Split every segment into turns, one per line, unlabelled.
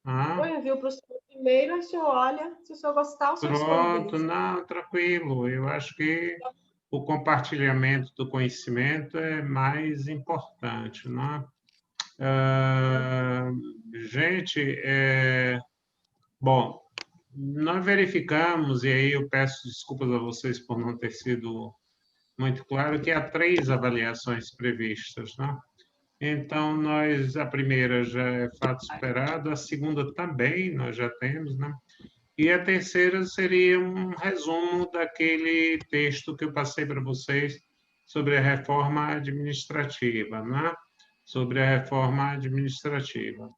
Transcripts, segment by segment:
Eu envio para o senhor primeiro, aí o senhor olha, se o senhor gostar, o senhor
Pronto,
disponibiliza.
não, tranquilo. Eu acho que o compartilhamento do conhecimento é mais importante, né? Ah, gente, bom, nós verificamos, e aí eu peço desculpas a vocês por não ter sido muito claro, que há 3 avaliações previstas, né? Então, a primeira já é fato superado, a segunda também nós já temos, né? E a terceira seria um resumo daquele texto que eu passei para vocês sobre a reforma administrativa, né? Sobre a reforma administrativa.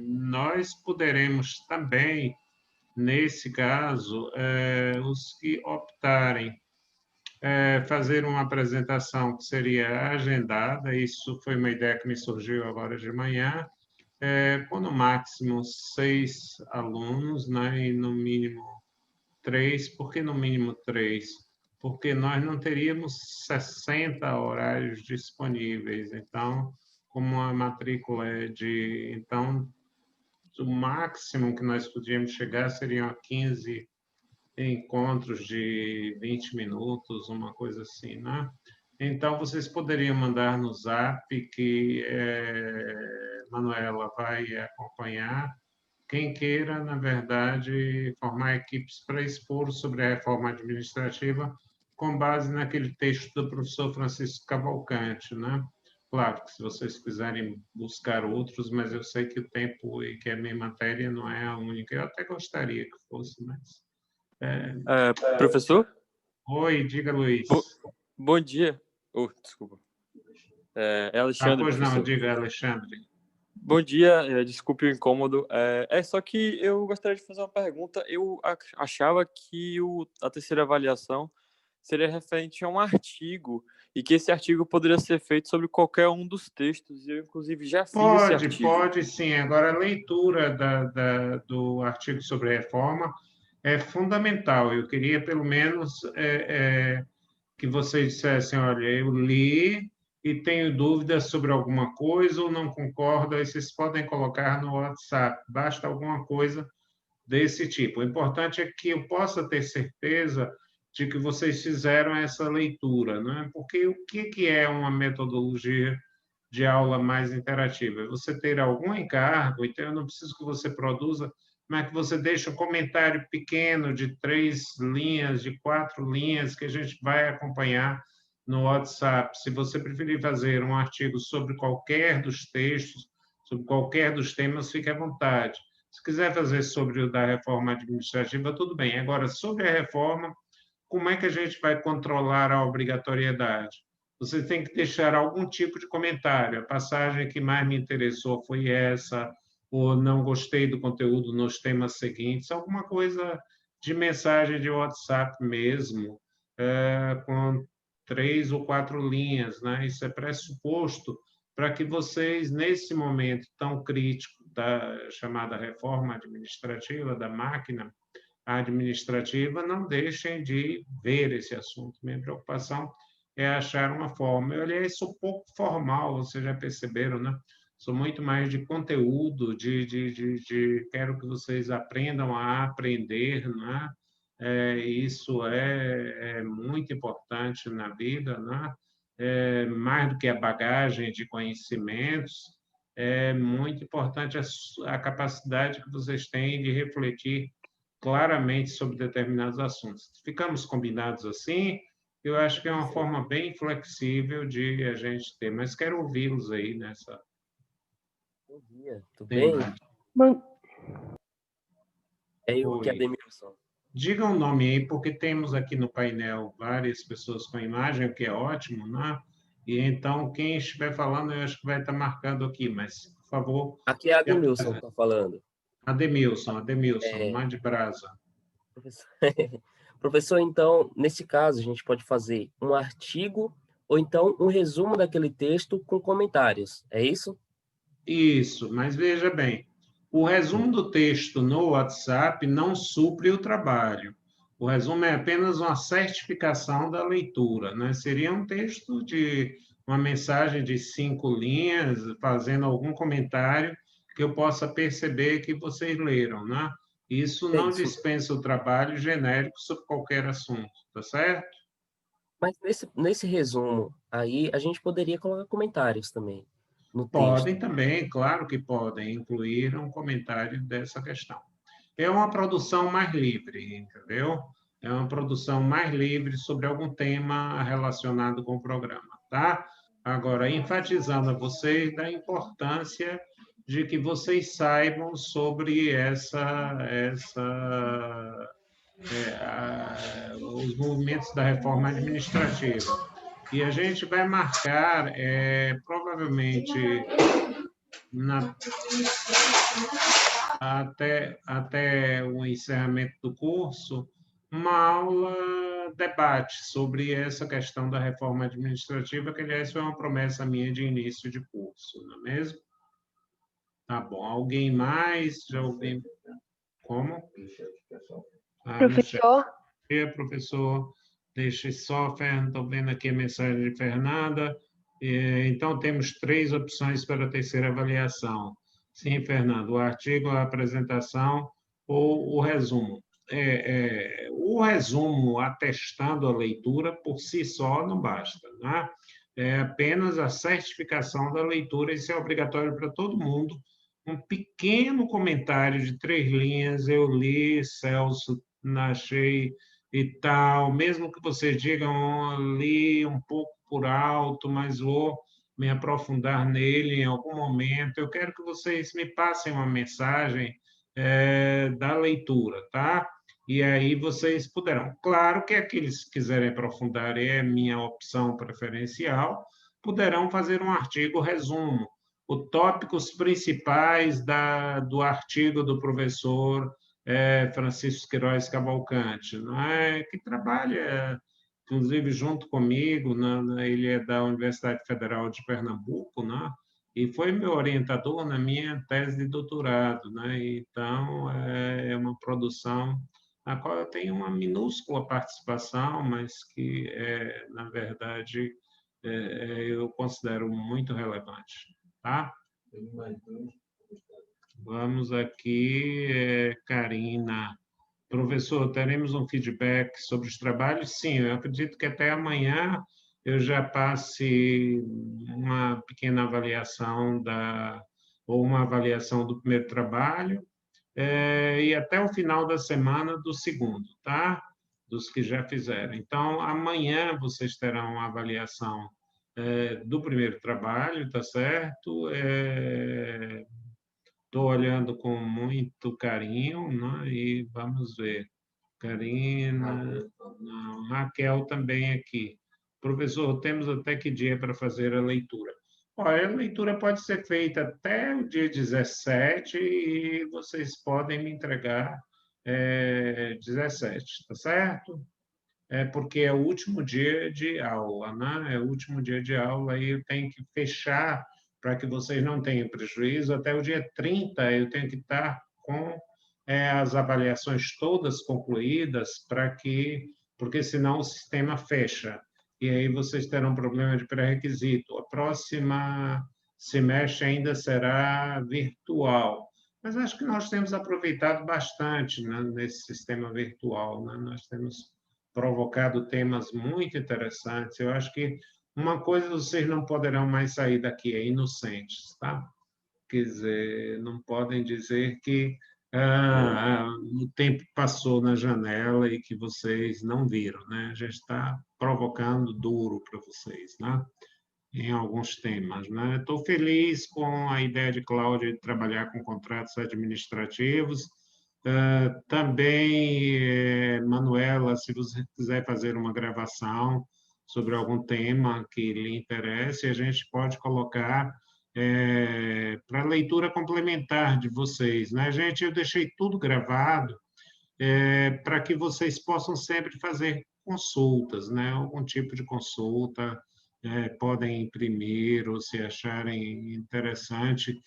Nós poderemos também, nesse caso, os que optarem fazer uma apresentação que seria agendada, isso foi uma ideia que me surgiu agora de manhã, com no máximo 6 alunos, né, e no mínimo 3. Por que no mínimo 3? Porque nós não teríamos 60 horários disponíveis. Então, como a matrícula é de... Então, o máximo que nós podíamos chegar seriam a 15 encontros de 20 minutos, uma coisa assim, né? Então, vocês poderiam mandar no Zap que Manuela vai acompanhar. Quem queira, na verdade, formar equipes para expor sobre a reforma administrativa com base naquele texto do professor Francisco Cavalcante, né? Claro que se vocês quiserem buscar outros, mas eu sei que o tempo e que a minha matéria não é a única. Eu até gostaria que fosse, mas...
Professor?
Oi, diga, Luiz.
Bom dia. Desculpa. É Alexandre,
Pois não,
professor.
diga, Alexandre.
Bom dia, desculpe o incômodo. Só que eu gostaria de fazer uma pergunta. Eu achava que a terceira avaliação seria referente a um artigo e que esse artigo poderia ser feito sobre qualquer um dos textos. Eu, inclusive, já fiz esse artigo.
Pode sim. Agora, a leitura do artigo sobre a reforma é fundamental. Eu queria, pelo menos, que vocês dissessem, olha, eu li e tenho dúvidas sobre alguma coisa ou não concordo, aí vocês podem colocar no WhatsApp, basta alguma coisa desse tipo. O importante é que eu possa ter certeza de que vocês fizeram essa leitura, né? Porque o que é uma metodologia de aula mais interativa? É você ter algum encargo, então eu não preciso que você produza, mas que você deixe um comentário pequeno de 3 linhas, de 4 linhas, que a gente vai acompanhar no WhatsApp. Se você preferir fazer um artigo sobre qualquer dos textos, sobre qualquer dos temas, fique à vontade. Se quiser fazer sobre o da reforma administrativa, tudo bem. Agora, sobre a reforma, como é que a gente vai controlar a obrigatoriedade? Você tem que deixar algum tipo de comentário. A passagem que mais me interessou foi essa, ou não gostei do conteúdo nos temas seguintes, alguma coisa de mensagem de WhatsApp mesmo, com 3 ou 4 linhas, né? Isso é pressuposto para que vocês, nesse momento tão crítico da chamada reforma administrativa, da máquina administrativa, não deixem de ver esse assunto. Minha preocupação é achar uma forma. Eu, aliás, sou pouco formal, vocês já perceberam, né? Sou muito mais de conteúdo, quero que vocês aprendam a aprender, né? Isso é muito importante na vida, né? Mais do que a bagagem de conhecimentos, é muito importante a capacidade que vocês têm de refletir claramente sobre determinados assuntos. Ficamos combinados assim? Eu acho que é uma forma bem flexível de a gente ter, mas quero ouvi-los aí nessa.
Bom dia, tudo bem? Eu que é Ademilson.
Diga um nome aí, porque temos aqui no painel várias pessoas com imagem, o que é ótimo, né? E então, quem estiver falando, eu acho que vai estar marcando aqui, mas, por favor...
Aqui é Ademilson que está falando.
Ademilson, mande brasa.
Professor, então, nesse caso, a gente pode fazer um artigo ou então um resumo daquele texto com comentários, é isso?
Isso, mas veja bem, o resumo do texto no WhatsApp não supre o trabalho. O resumo é apenas uma certificação da leitura, né? Seria um texto de uma mensagem de 5 linhas, fazendo algum comentário que eu possa perceber que vocês leram, né? Isso não
Isso.
dispensa o trabalho genérico sobre qualquer assunto, tá certo?
Mas nesse resumo aí, a gente poderia colocar comentários também no texto.
Podem também, claro que podem, incluir um comentário dessa questão. É uma produção mais livre, entendeu? É uma produção mais livre sobre algum tema relacionado com o programa, tá? Agora, enfatizando a vocês da importância de que vocês saibam sobre os movimentos da reforma administrativa. E a gente vai marcar, provavelmente, na até o encerramento do curso, uma aula debate sobre essa questão da reforma administrativa, que, aliás, foi uma promessa minha de início de curso, não é mesmo? Tá bom. Alguém mais? Já alguém... Como? No chat.
Professor,
Professor, deixe só, Fernando, estou vendo aqui a mensagem de Fernanda. Então, temos 3 opções para a terceira avaliação. Sim, Fernando, o artigo, a apresentação ou o resumo. O resumo atestando a leitura por si só não basta, né? É apenas a certificação da leitura, isso é obrigatório para todo mundo. Um pequeno comentário de 3 linhas, eu li, Celso, achei e tal, mesmo que vocês digam ali um pouco por alto, mas vou me aprofundar nele em algum momento. Eu quero que vocês me passem uma mensagem da leitura, tá? E aí vocês poderão. Claro que aqueles que quiserem aprofundar, é minha opção preferencial, poderão fazer um artigo resumo, os tópicos principais do artigo do professor Francisco Queiroz Cavalcante, não é? Que trabalha, inclusive, junto comigo, ele é da Universidade Federal de Pernambuco, né? E foi meu orientador na minha tese de doutorado, né? Então, é uma produção na qual eu tenho uma minúscula participação, mas que, na verdade, eu considero muito relevante, tá? Vamos aqui, Karina. Professor, teremos um feedback sobre os trabalhos? Sim, eu acredito que até amanhã eu já passe uma pequena avaliação ou uma avaliação do primeiro trabalho, e até o final da semana do segundo, tá? Dos que já fizeram. Então, amanhã vocês terão uma avaliação do primeiro trabalho, tá certo? Estou olhando com muito carinho, né? E vamos ver. Karina, não, Raquel também aqui. Professor, temos até que dia para fazer a leitura? Olha, a leitura pode ser feita até o dia 17 e vocês podem me entregar 17, tá certo? Porque é o último dia de aula, né? É o último dia de aula e eu tenho que fechar para que vocês não tenham prejuízo. Até o dia 30 eu tenho que estar com as avaliações todas concluídas porque senão o sistema fecha. E aí vocês terão problema de pré-requisito. A próxima semestre ainda será virtual. Mas acho que nós temos aproveitado bastante, né, nesse sistema virtual, né? Nós temos provocado temas muito interessantes. Eu acho que uma coisa vocês não poderão mais sair daqui, é inocentes, tá? Quer dizer, não podem dizer que o tempo passou na janela e que vocês não viram, né? A gente está provocando duro para vocês, né? Em alguns temas, né? Estou feliz com a ideia de Cláudia de trabalhar com contratos administrativos. Também, Manuela, se você quiser fazer uma gravação sobre algum tema que lhe interesse, a gente pode colocar para leitura complementar de vocês, né? Gente, eu deixei tudo gravado para que vocês possam sempre fazer consultas, né? Algum tipo de consulta, podem imprimir ou se acharem interessante,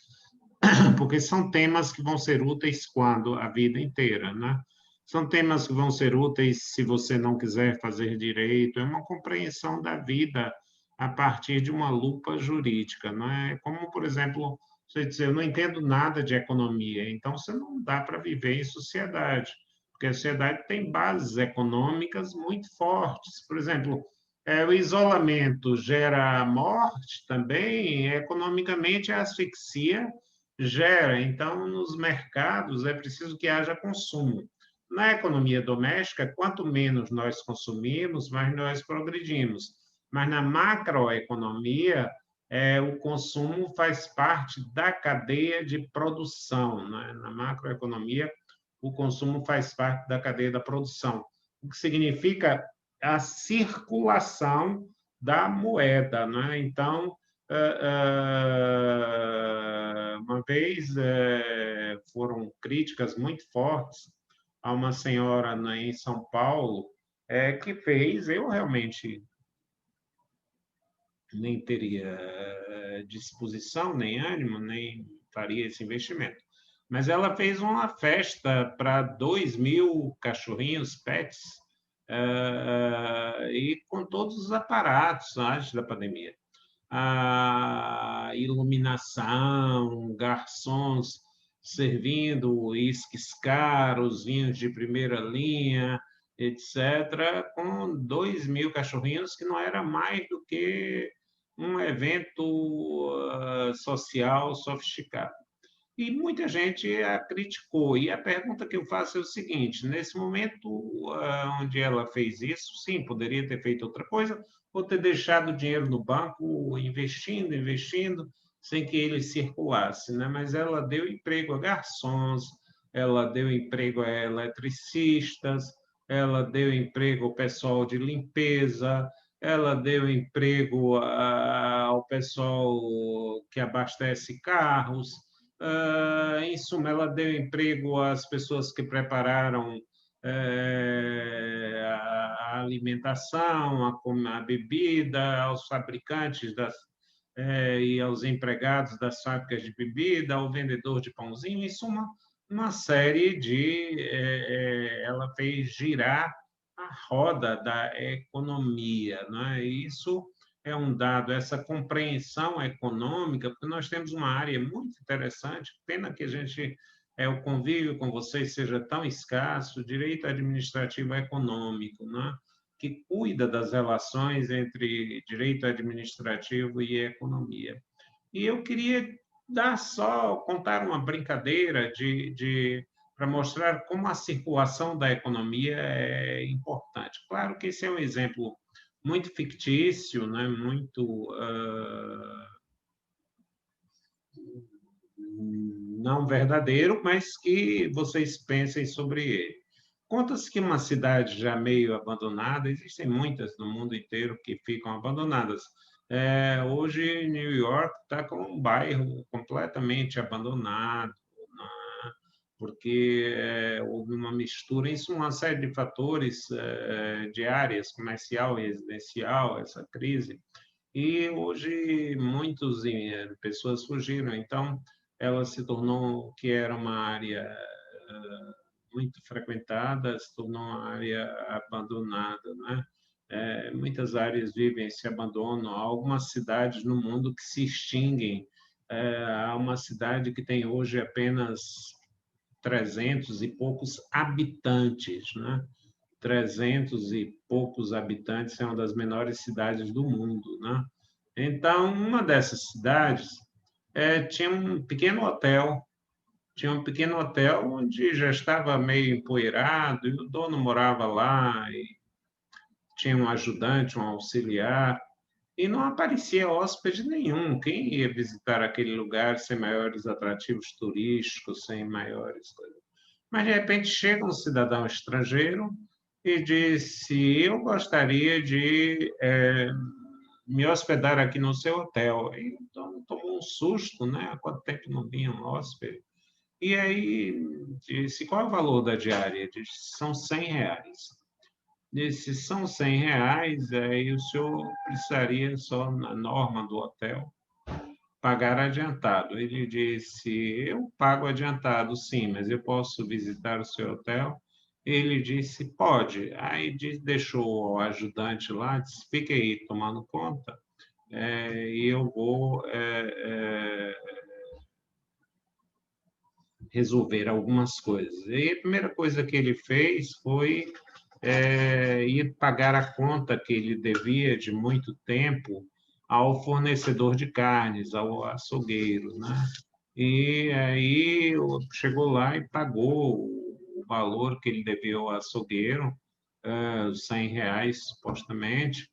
porque são temas que vão ser úteis quando? A vida inteira, né? São temas que vão ser úteis se você não quiser fazer direito, é uma compreensão da vida a partir de uma lupa jurídica, não é? Como, por exemplo, você dizer, eu não entendo nada de economia, então você não dá para viver em sociedade, porque a sociedade tem bases econômicas muito fortes. Por exemplo, o isolamento gera morte também, economicamente a asfixia gera. Então, nos mercados é preciso que haja consumo. Na economia doméstica, quanto menos nós consumimos, mais nós progredimos. Mas na macroeconomia, o consumo faz parte da cadeia de produção, né? Na macroeconomia, o consumo faz parte da cadeia da produção, o que significa a circulação da moeda, né? Então, uma vez foram críticas muito fortes a uma senhora em São Paulo que fez, eu realmente nem teria disposição, nem ânimo, nem faria esse investimento. Mas ela fez uma festa para 2.000 cachorrinhos, pets, e com todos os aparatos antes da pandemia. A iluminação, garçons servindo uísques caros, vinhos de primeira linha, etc., com 2.000 cachorrinhos, que não era mais do que um evento social sofisticado. E muita gente a criticou. E a pergunta que eu faço é o seguinte: nesse momento onde ela fez isso, sim, poderia ter feito outra coisa, ou ter deixado o dinheiro no banco investindo, sem que ele circulasse, né? Mas ela deu emprego a garçons, ela deu emprego a eletricistas, ela deu emprego ao pessoal de limpeza, ela deu emprego ao pessoal que abastece carros. Em suma, ela deu emprego às pessoas que prepararam a alimentação, a bebida, aos fabricantes e aos empregados das fábricas de bebida, ao vendedor de pãozinho. Em suma, uma série de... ela fez girar a roda da economia, não é? Isso é um dado, essa compreensão econômica, porque nós temos uma área muito interessante, pena que a gente, o convívio com vocês seja tão escasso, direito administrativo econômico, né? Que cuida das relações entre direito administrativo e economia. E eu queria contar uma brincadeira para mostrar como a circulação da economia é importante. Claro que esse é um exemplo muito fictício, né? Muito não verdadeiro, mas que vocês pensem sobre ele. Conta-se que uma cidade já meio abandonada, existem muitas no mundo inteiro que ficam abandonadas. Hoje, New York está com um bairro completamente abandonado, né? Porque houve uma mistura, isso uma série de fatores de áreas, comercial e residencial, essa crise. E hoje muitas pessoas fugiram, então ela se tornou o que era uma área muito frequentada, se tornou uma área abandonada, né? Muitas áreas vivem esse abandono. Há algumas cidades no mundo que se extinguem. Há uma cidade que tem hoje apenas 300 e poucos habitantes, né? 300 e poucos habitantes, é uma das menores cidades do mundo, né? Então, uma dessas cidades tinha um pequeno hotel, onde já estava meio empoeirado, e o dono morava lá, e tinha um ajudante, um auxiliar, e não aparecia hóspede nenhum. Quem ia visitar aquele lugar sem maiores atrativos turísticos, sem maiores coisas? Mas, de repente, chega um cidadão estrangeiro e disse: eu gostaria de me hospedar aqui no seu hotel. E então tomou um susto, né? Há quanto tempo não vinha um hóspede? E aí disse: qual é o valor da diária? Disse: são R$ 100. Disse: são R$ 100, aí o senhor precisaria, só na norma do hotel, pagar adiantado. Ele disse: eu pago adiantado, sim, mas eu posso visitar o seu hotel? Ele disse: pode. Aí deixou o ajudante lá, disse: fique aí tomando conta. e eu vou resolver algumas coisas. E a primeira coisa que ele fez foi ir pagar a conta que ele devia de muito tempo ao fornecedor de carnes, ao açougueiro, né? E aí chegou lá e pagou o valor que ele devia ao açougueiro, R$ 100, supostamente,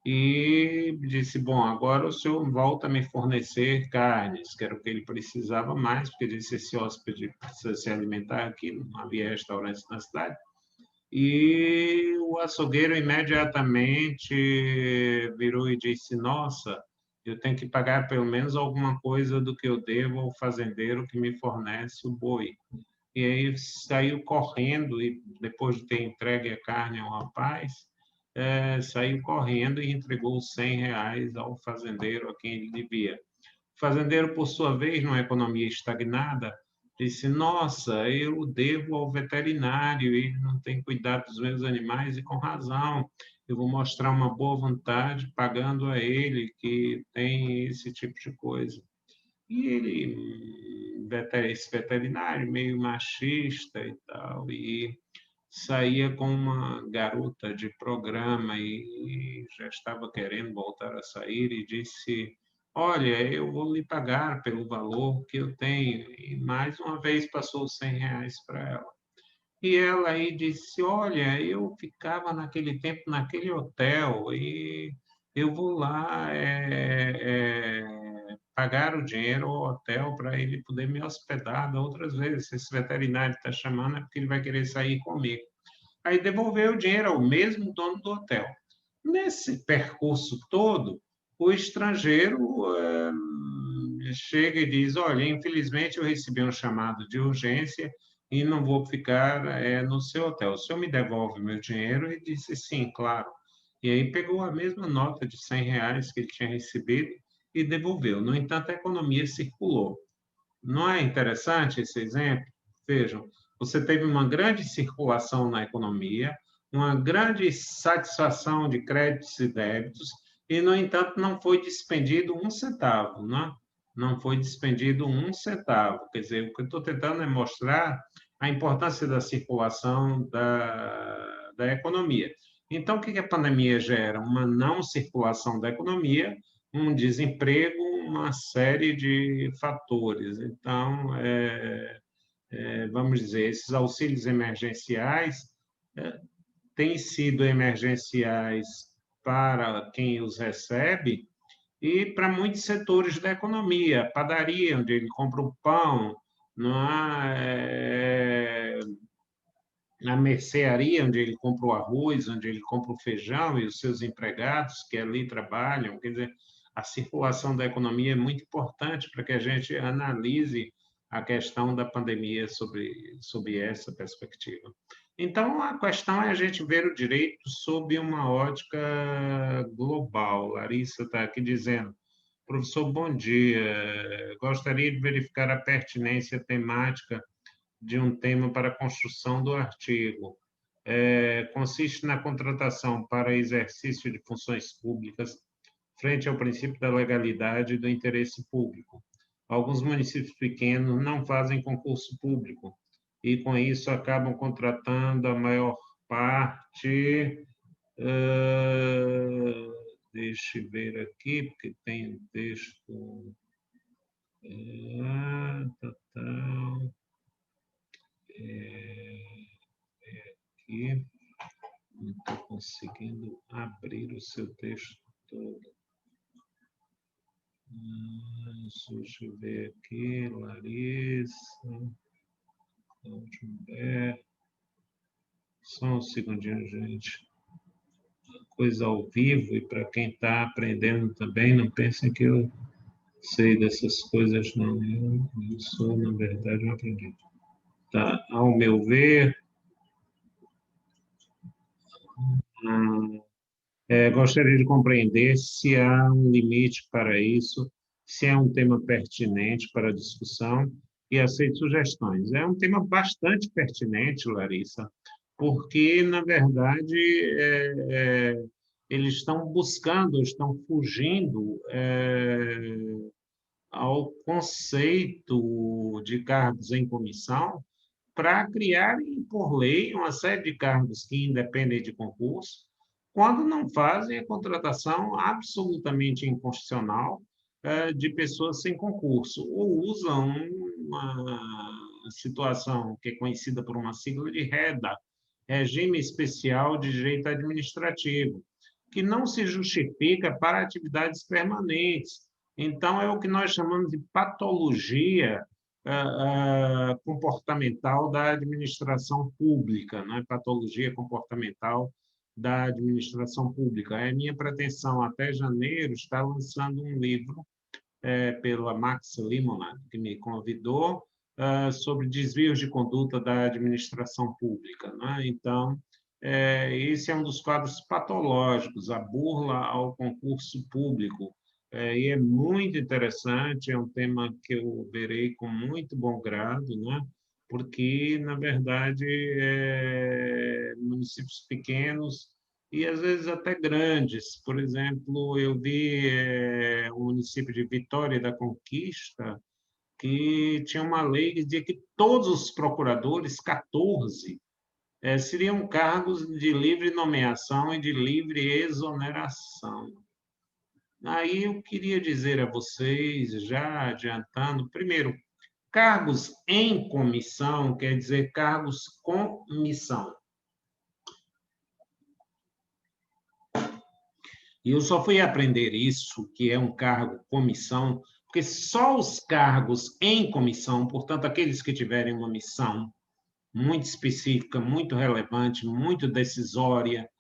e disse, bom, agora o senhor volta a me fornecer carnes, que era o que ele precisava mais, porque disse, esse hóspede precisa se alimentar aqui, não havia restaurantes na cidade. E o açougueiro imediatamente virou e disse, nossa, eu tenho que pagar pelo menos alguma coisa do que eu devo ao fazendeiro que me fornece o boi. E aí saiu correndo, e depois de ter entregue a carne ao rapaz, saiu correndo e entregou os R$ 100 ao fazendeiro a quem ele devia. O fazendeiro, por sua vez, numa economia estagnada, disse, nossa, eu devo ao veterinário, ele não tem cuidado dos meus animais, e com razão, eu vou mostrar uma boa vontade pagando a ele que tem esse tipo de coisa. E ele, esse veterinário, meio machista e tal, e saía com uma garota de programa e já estava querendo voltar a sair e disse, olha, eu vou lhe pagar pelo valor que eu tenho. E mais uma vez passou os R$ 100 para ela. E ela aí disse, olha, eu ficava naquele tempo naquele hotel e eu vou lá pagar o dinheiro ao hotel para ele poder me hospedar outras vezes. Se esse veterinário está chamando é porque ele vai querer sair comigo. Aí devolveu o dinheiro ao mesmo dono do hotel. Nesse percurso todo, o estrangeiro chega e diz, olha, infelizmente eu recebi um chamado de urgência e não vou ficar no seu hotel. O senhor me devolve meu dinheiro? E disse, sim, claro. E aí pegou a mesma nota de R$ 100 que ele tinha recebido e devolveu. No entanto, a economia circulou. Não é interessante esse exemplo? Vejam, você teve uma grande circulação na economia, uma grande satisfação de créditos e débitos, e, no entanto, não foi despendido um centavo, né? Não foi despendido um centavo. Quer dizer, o que eu estou tentando é mostrar a importância da circulação da economia. Então, o que a pandemia gera? Uma não circulação da economia, um desemprego, uma série de fatores. Então, vamos dizer, esses auxílios emergenciais têm sido emergenciais para quem os recebe e para muitos setores da economia, padaria, onde ele compra o pão, não na mercearia, onde ele compra o arroz, onde ele compra o feijão, e os seus empregados que ali trabalham. Quer dizer, a circulação da economia é muito importante para que a gente analise a questão da pandemia sob essa perspectiva. Então, a questão é a gente ver o direito sob uma ótica global. Larissa está aqui dizendo, professor, bom dia. Gostaria de verificar a pertinência temática de um tema para a construção do artigo. Consiste na contratação para exercício de funções públicas frente ao princípio da legalidade e do interesse público. Alguns municípios pequenos não fazem concurso público e, com isso, acabam contratando a maior parte. Deixa eu ver aqui, porque tem um texto. Aqui, não estou conseguindo abrir o seu texto todo. Deixa eu ver aqui, Larissa, Humberto. Só um segundinho, gente. Coisa ao vivo, e para quem está aprendendo também, não pensem que eu sei dessas coisas, não. Eu sou, na verdade, um aprendiz. Tá, ao meu ver, gostaria de compreender se há um limite para isso, se é um tema pertinente para a discussão, e aceito sugestões. É um tema bastante pertinente, Larissa, porque, na verdade, eles estão buscando, estão fugindo ao conceito de cargos em comissão para criarem, por lei, uma série de cargos que independem de concurso, quando não fazem a contratação absolutamente inconstitucional de pessoas sem concurso, ou usam uma situação que é conhecida por uma sigla de REDA, Regime Especial de Direito Administrativo, que não se justifica para atividades permanentes. Então, é o que nós chamamos de patologia comportamental da administração pública, né? Patologia comportamental da administração pública. É minha pretensão, até janeiro, estar lançando um livro pela Max Limonad, que me convidou, sobre desvios de conduta da administração pública, né? Então, esse é um dos quadros patológicos, a burla ao concurso público, e é muito interessante, é um tema que eu verei com muito bom grado, né? Porque, na verdade, municípios pequenos e, às vezes, até grandes. Por exemplo, eu vi o município de Vitória da Conquista, que tinha uma lei que dizia que todos os procuradores, 14, seriam cargos de livre nomeação e de livre exoneração. Aí eu queria dizer a vocês, já adiantando, primeiro, cargos em comissão quer dizer cargos com missão. E eu só fui aprender isso, que é um cargo comissão, porque só os cargos em comissão, portanto, aqueles que tiverem uma missão muito específica, muito relevante, muito decisória,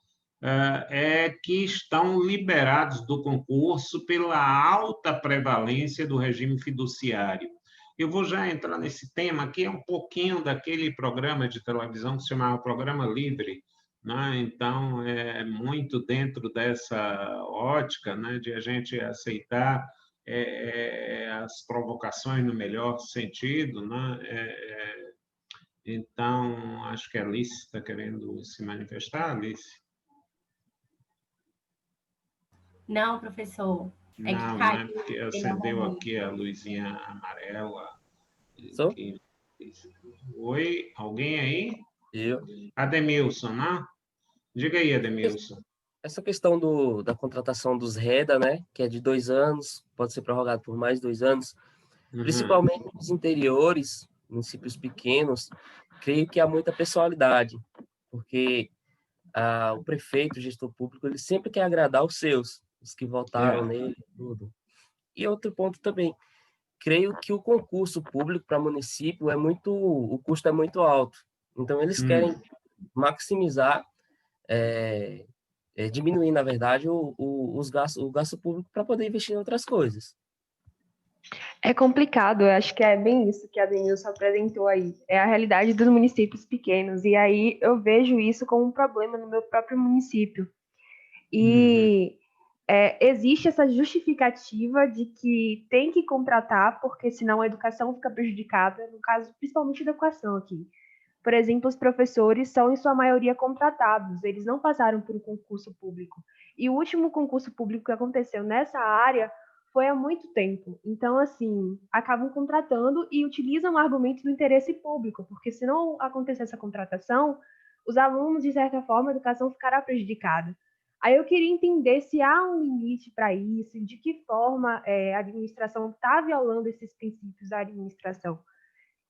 que estão liberados do concurso pela alta prevalência do regime fiduciário. Eu vou já entrar nesse tema, que é um pouquinho daquele programa de televisão que se chamava Programa Livre, né? Então, é muito dentro dessa ótica, né, de a gente aceitar as provocações no melhor sentido, né? Então, acho que a Alice está querendo se manifestar, Alice?
Não, professor. É que
Não, não é
caiu.
porque acendeu aqui a luzinha amarela.
Sou?
Oi, alguém aí?
Eu.
Ademilson, né? Diga aí, Ademilson.
Essa questão da contratação dos REDA, né, que é de 2 anos, pode ser prorrogado por mais 2 anos, principalmente nos interiores, municípios pequenos, creio que há muita pessoalidade, porque o prefeito, o gestor público, ele sempre quer agradar os seus, os que votaram nele, tudo. E outro ponto também, creio que o concurso público para município o custo é muito alto. Então, eles querem maximizar, diminuir, na verdade, o gasto público para poder investir em outras coisas.
É complicado, eu acho que é bem isso que a Denilson apresentou aí. É a realidade dos municípios pequenos, e aí eu vejo isso como um problema no meu próprio município. E existe essa justificativa de que tem que contratar, porque senão a educação fica prejudicada, no caso, principalmente da educação aqui. Por exemplo, os professores são, em sua maioria, contratados, eles não passaram por um concurso público. E o último concurso público que aconteceu nessa área foi há muito tempo. Então, assim, acabam contratando e utilizam o argumento do interesse público, porque se não acontecer essa contratação, os alunos, de certa forma, a educação ficará prejudicada. Aí eu queria entender se há um limite para isso, de que forma a administração está violando esses princípios da administração.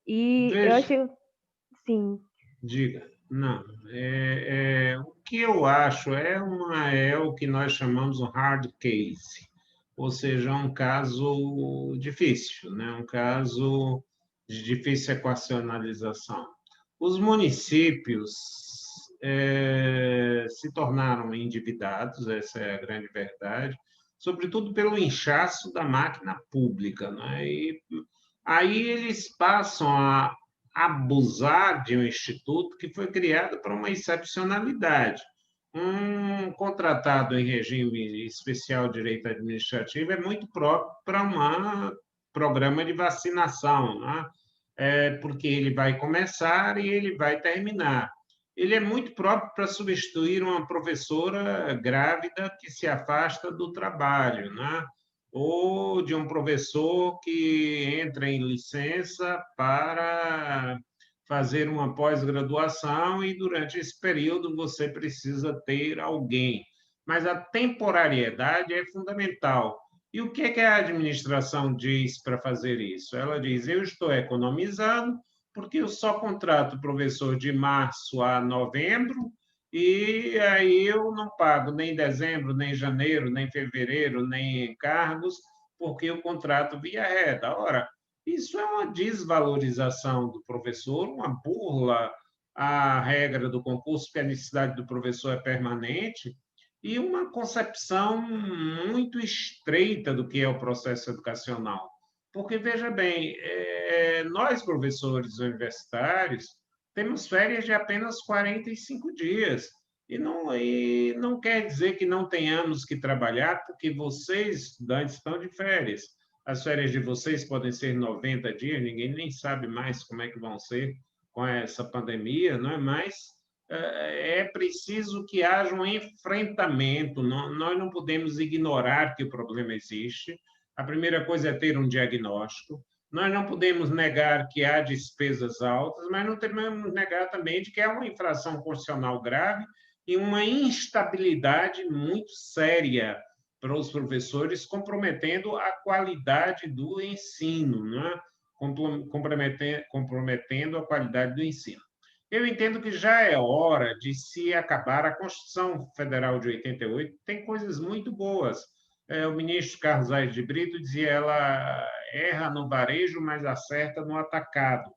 E eu achei... Sim.
Diga. Não. O que eu acho é o que nós chamamos de hard case, ou seja, um caso difícil, né? Um caso de difícil equacionalização. Os municípios se tornaram endividados, essa é a grande verdade, sobretudo pelo inchaço da máquina pública, né? E aí eles passam a abusar de um instituto que foi criado para uma excepcionalidade. Um contratado em regime especial de direito administrativo é muito próprio para um programa de vacinação, né? Porque ele vai começar e ele vai terminar. ele é muito próprio para substituir uma professora grávida que se afasta do trabalho, né? Ou de um professor que entra em licença para fazer uma pós-graduação e, durante esse período, você precisa ter alguém. Mas a temporariedade é fundamental. E o que é que a administração diz para fazer isso? Ela diz: eu estou economizando, porque eu só contrato o professor de março a novembro, e aí eu não pago nem dezembro, nem janeiro, nem fevereiro, nem encargos, porque eu contrato via reta. Ora, isso é uma desvalorização do professor, uma burla à regra do concurso, porque a necessidade do professor é permanente, e uma concepção muito estreita do que é o processo educacional. Porque, veja bem, nós, professores universitários, temos férias de apenas 45 dias. E não quer dizer que não tenhamos que trabalhar, porque vocês, estudantes, estão de férias. As férias de vocês podem ser 90 dias, ninguém nem sabe mais como é que vão ser com essa pandemia, não é? Mas é preciso que haja um enfrentamento. Nós não podemos ignorar que o problema existe. A primeira coisa é ter um diagnóstico. Nós não podemos negar que há despesas altas, mas não podemos negar também de que há uma infração constitucional grave e uma instabilidade muito séria para os professores, comprometendo a qualidade do ensino, né? Comprometendo a qualidade do ensino. Eu entendo que já é hora de se acabar. A Constituição Federal de 88 tem coisas muito boas. O ministro Carlos Aires de Brito dizia: ela erra no varejo, mas acerta no atacado.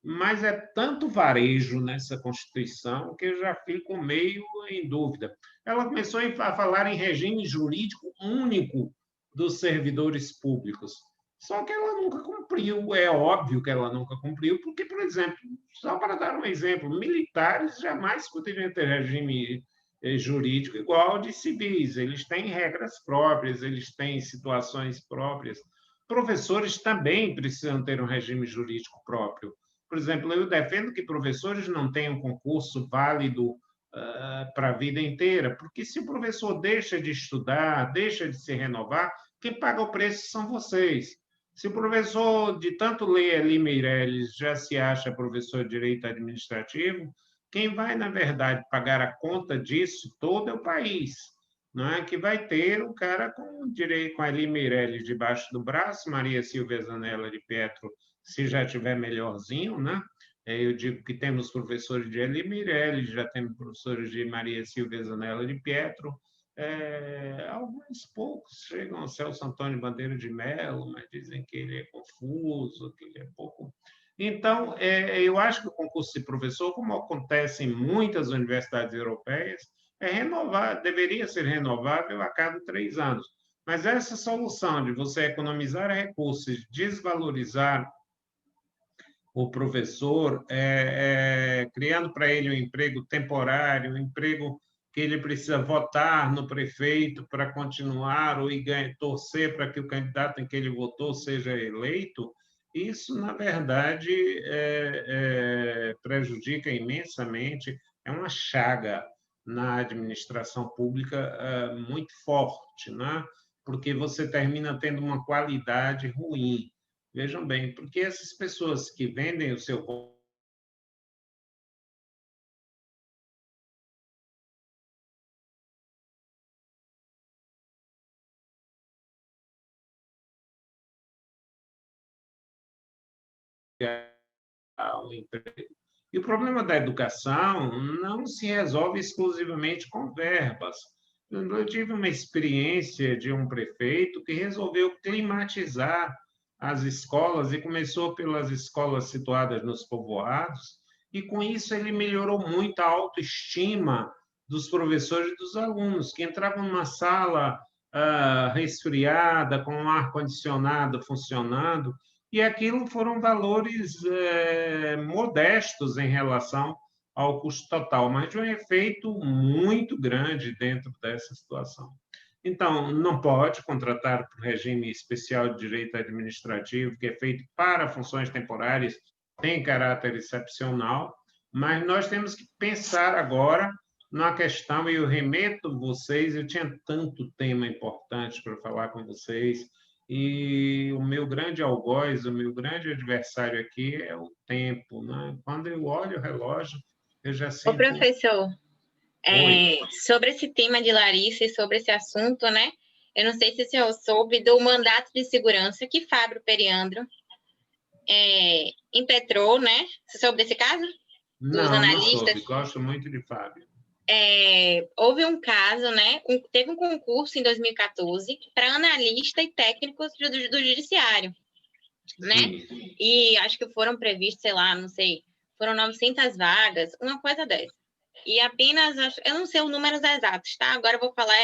Mas é tanto varejo nessa Constituição que eu já fico meio em dúvida. Ela começou a falar em regime jurídico único dos servidores públicos. Só que ela nunca cumpriu, é óbvio que ela nunca cumpriu, porque, por exemplo, só para dar um exemplo, militares jamais poderiam ter regime jurídico igual ao de civis, eles têm regras próprias, eles têm situações próprias. Professores também precisam ter um regime jurídico próprio. Por exemplo, eu defendo que professores não tenham concurso válido para a vida inteira, porque se o professor deixa de estudar, deixa de se renovar, quem paga o preço são vocês. Se o professor, de tanto ler ali Meirelles, já se acha professor de direito administrativo, quem vai, na verdade, pagar a conta disso todo é o país. Não é que vai ter o cara com direito, com a Eli Meirelles debaixo do braço, Maria Silvia Zanella de Pietro, se já tiver melhorzinho, né? Eu digo que temos professores de Eli Meirelles, já temos professores de Maria Silvia Zanella de Pietro, alguns poucos chegam ao Celso Antônio Bandeira de Mello, mas dizem que ele é confuso, que ele é pouco. Então, eu acho que o concurso de professor, como acontece em muitas universidades europeias, deveria ser renovável a cada 3 anos. Mas essa solução de você economizar recursos, desvalorizar o professor, criando para ele um emprego temporário, um emprego que ele precisa votar no prefeito para continuar ou torcer para que o candidato em que ele votou seja eleito, isso, na verdade, prejudica imensamente, é uma chaga na administração pública muito forte, né? Porque você termina tendo uma qualidade ruim. Vejam bem, porque essas pessoas que vendem o seu emprego. E o problema da educação não se resolve exclusivamente com verbas. Eu tive uma experiência de um prefeito que resolveu climatizar as escolas e começou pelas escolas situadas nos povoados, e com isso ele melhorou muito a autoestima dos professores e dos alunos, que entravam numa sala resfriada, com um ar-condicionado funcionando, e aquilo foram valores modestos em relação ao custo total, mas de um efeito muito grande dentro dessa situação. Então, não pode contratar por regime especial de direito administrativo, que é feito para funções temporárias, tem caráter excepcional, mas nós temos que pensar agora numa questão, e eu remeto vocês, eu tinha tanto tema importante para falar com vocês, e o meu grande algoz, o meu grande adversário aqui é o tempo, né? Quando eu olho o relógio, eu já
Ô,
sinto...
professor,
Oi.
sobre esse tema de Larissa e sobre esse assunto, né? Eu não sei se o senhor soube do mandato de segurança que Fábio Periandro impetrou, né? Você soube desse caso? Dos
Não
analistas?
soube, gosto muito de Fábio.
Houve um caso, né? Teve um concurso em 2014 para analista e técnicos do judiciário, né?
Sim.
E acho que foram previstos, sei lá, não sei, foram 900 vagas, uma coisa dessa. E apenas, eu não sei os números exatos, tá? Agora eu vou falar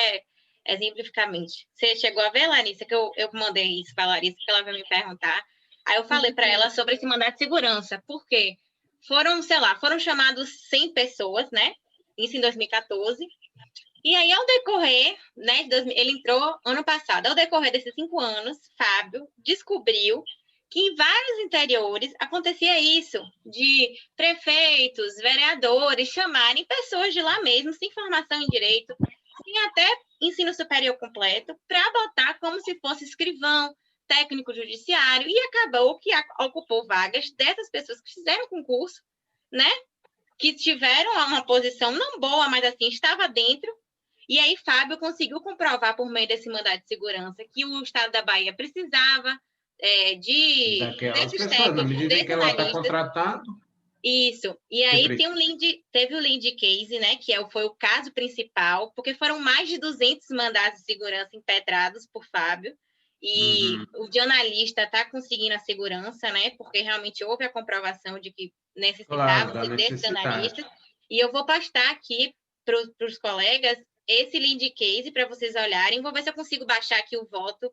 exemplificamente. Você chegou a ver, Larissa, que eu mandei isso para a Larissa, que ela veio me perguntar. Aí eu falei para ela sobre esse mandato de segurança, porque foram, sei lá, foram chamados 100 pessoas, né? Isso em 2014. E aí, ao decorrer, né, ele entrou ano passado, ao decorrer desses 5 anos, Fábio descobriu que em vários interiores acontecia isso, de prefeitos, vereadores chamarem pessoas de lá mesmo, sem formação em direito, sem até ensino superior completo, para botar como se fosse escrivão, técnico judiciário, e acabou que ocupou vagas dessas pessoas que fizeram concurso, né? Que tiveram uma posição não boa, mas assim, estava dentro. E aí, Fábio conseguiu comprovar, por meio desse mandato de segurança, que o Estado da Bahia precisava
Daquelas
desses
pessoas, na
técnicos,
medida em
desses
que ela está
analistas.
contratando.
Isso. E aí teve o Lindy Case, né, que foi o caso principal, porque foram mais de 200 mandatos de segurança impetrados por Fábio. E o de analista está conseguindo a segurança, né, porque realmente houve a comprovação de que necessitavam
Claro, da
desses
necessidade.
analistas. E eu vou postar aqui para os colegas esse Lindy Case para vocês olharem. Vou ver se eu consigo baixar aqui o voto,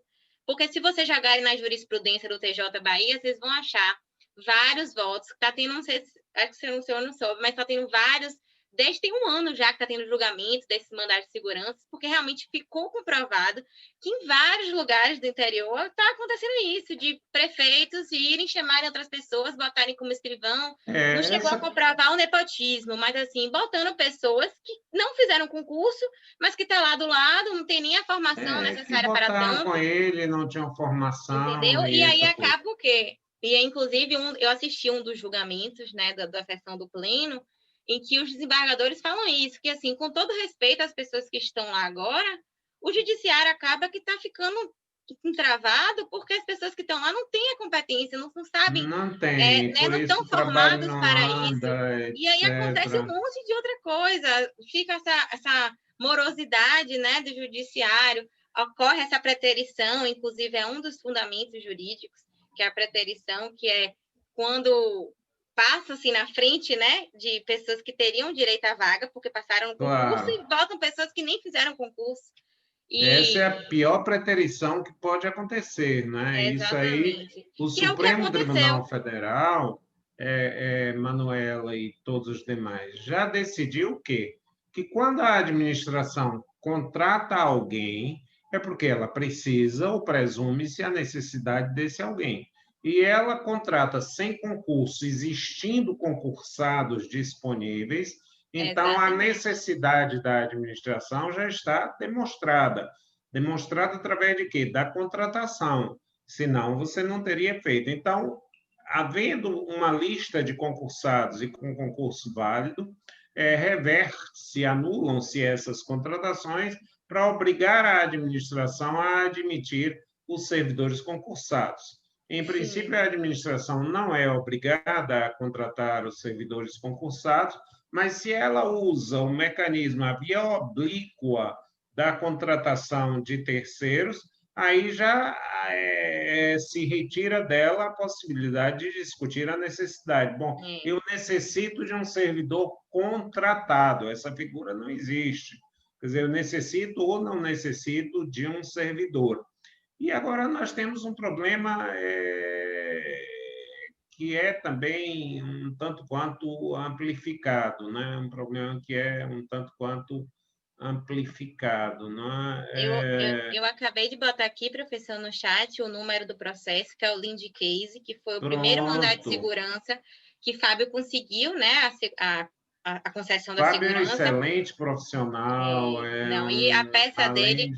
porque se vocês jogarem na jurisprudência do TJ Bahia, vocês vão achar vários votos. Tá tendo, não sei, acho que o senhor não soube, mas tá tendo vários, desde tem um ano já que tá tendo julgamentos desses mandatos de segurança, porque realmente ficou comprovado que em vários lugares do interior tá acontecendo isso, de prefeitos irem chamarem outras pessoas, botarem como escrivão. Não chegou a comprovar o nepotismo, mas assim, botando pessoas que não fizeram concurso, mas que tá lá do lado, não tem nem a formação necessária para tanto.
Com ele, não tinham formação.
Entendeu? E aí acaba o quê? E, inclusive, eu assisti um dos julgamentos, né, da sessão do Pleno, em que os desembargadores falam isso, que, assim, com todo respeito às pessoas que estão lá agora, o judiciário acaba que está ficando entravado porque as pessoas que estão lá não têm a competência, não sabem,
não tem,
né, não estão formados para isso.
Etc.
E aí acontece um monte de outra coisa, fica essa morosidade, né, do judiciário, ocorre essa preterição, inclusive é um dos fundamentos jurídicos, que é a preterição, que é quando passa assim na frente, né, de pessoas que teriam direito à vaga, porque passaram no concurso, e botam pessoas que nem fizeram concurso.
Essa é a pior preterição que pode acontecer, né?
Exatamente.
Isso aí, o Supremo Tribunal Federal, Manuela e todos os demais, já decidiu o quê? Que quando a administração contrata alguém, é porque ela precisa ou presume-se a necessidade desse alguém. E ela contrata sem concurso, existindo concursados disponíveis, então a necessidade da administração já está demonstrada. Demonstrada através de quê? Da contratação. Senão, você não teria feito. Então, havendo uma lista de concursados e com concurso válido, reverte-se, anulam-se essas contratações para obrigar a administração a admitir os servidores concursados. Em princípio, a administração não é obrigada a contratar os servidores concursados, mas se ela usa o mecanismo, a via oblíqua da contratação de terceiros, aí já se retira dela a possibilidade de discutir a necessidade. Bom, eu necessito de um servidor contratado, essa figura não existe. Quer dizer, eu necessito ou não necessito de um servidor. E agora nós temos um problema que é também um tanto quanto amplificado, né? Um problema que é um tanto quanto amplificado, não é?
Eu acabei de botar aqui, professor, no chat o número do processo, que é o Lindy Case, que foi o primeiro mandato de segurança que Fábio conseguiu, né, a concessão da
Fábio é um
segurança.
excelente profissional.
Não, e a peça dele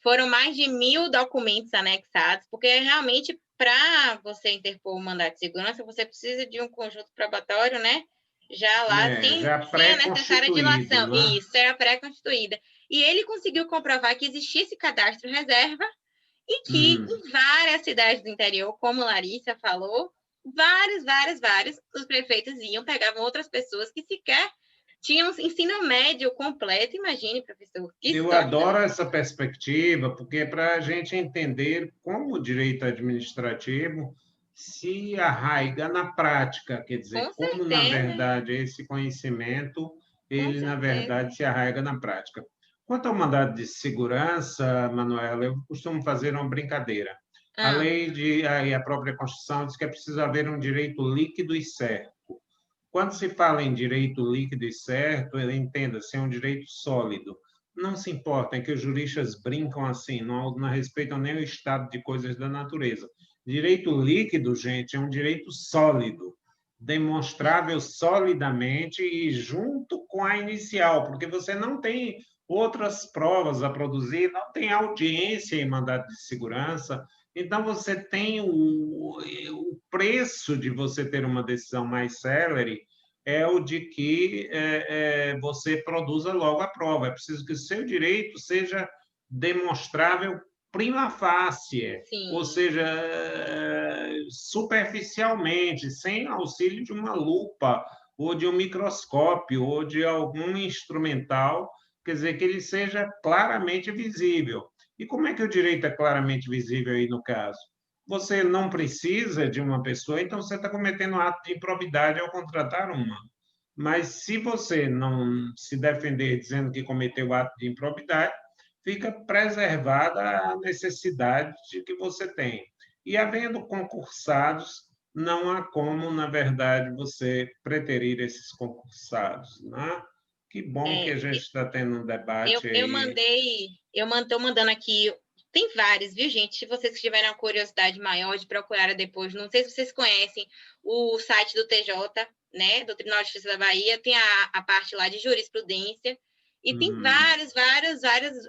foram mais de 1.000 documentos anexados, porque realmente, para você interpor o mandato de segurança, você precisa de um conjunto probatório, né? Já lá, sem
já
a necessária dilação.
não é?
Isso, era pré-constituída. E ele conseguiu comprovar que existia esse cadastro reserva e que em várias cidades do interior, como Larissa falou, vários, os prefeitos pegavam outras pessoas que sequer tinham ensino médio completo. Imagine, professor.
Eu adoro essa perspectiva, porque é para a gente entender como o direito administrativo se arraiga na prática, quer dizer, como, na verdade, esse conhecimento, ele, na verdade, se arraiga na prática. Quanto ao mandado de segurança, Manuela, eu costumo fazer uma brincadeira. A lei e a própria Constituição diz que é preciso haver um direito líquido e certo. Quando se fala em direito líquido e certo, entenda-se, é um direito sólido. Não se importa, é que os juristas brincam assim, não respeitam nem o estado de coisas da natureza. Direito líquido, gente, é um direito sólido, demonstrável solidamente e junto com a inicial, porque você não tem outras provas a produzir, não tem audiência em mandado de segurança, então você tem o preço de você ter uma decisão mais célere é o de que você produza logo a prova. É preciso que o seu direito seja demonstrável prima facie, ou seja, superficialmente, sem auxílio de uma lupa, ou de um microscópio, ou de algum instrumental, quer dizer, que ele seja claramente visível. E como é que o direito é claramente visível aí no caso? Você não precisa de uma pessoa, então você está cometendo um ato de improbidade ao contratar uma. Mas se você não se defender dizendo que cometeu ato de improbidade, fica preservada a necessidade que você tem. E havendo concursados, não há como, na verdade, você preterir esses concursados, né? Que bom que a gente está tendo um debate aí.
Eu estou mandando aqui, tem vários, viu, gente? Se vocês tiverem uma curiosidade maior de procurar depois, não sei se vocês conhecem o site do TJ, né, do Tribunal de Justiça da Bahia, tem a parte lá de jurisprudência, e tem vários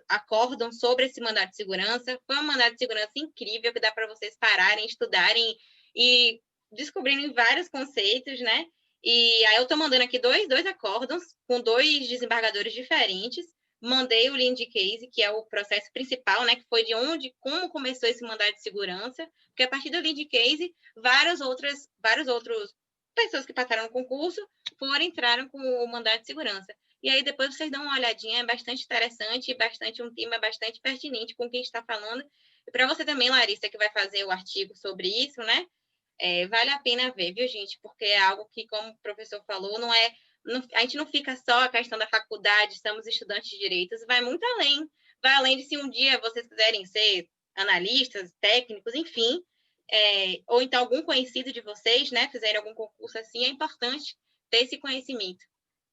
acórdãos sobre esse mandado de segurança. Foi um mandado de segurança incrível, que dá para vocês pararem, estudarem e descobrirem vários conceitos, né? E aí eu estou mandando aqui dois acórdãos com 2 desembargadores diferentes. Mandei o link de case, que é o processo principal, né? Que foi de como começou esse mandado de segurança, porque a partir do link de case, vários outros pessoas que passaram no concurso entraram com o mandado de segurança. E aí depois vocês dão uma olhadinha, é bastante interessante e um tema bastante pertinente com quem está falando. E para você também, Larissa, que vai fazer o artigo sobre isso, né? Vale a pena ver, viu, gente? Porque é algo que, como o professor falou, a gente não fica só a questão da faculdade, somos estudantes de direitos, vai muito além. Vai além de se um dia vocês quiserem ser analistas, técnicos, enfim, ou então algum conhecido de vocês, né, fizerem algum concurso assim, é importante ter esse conhecimento.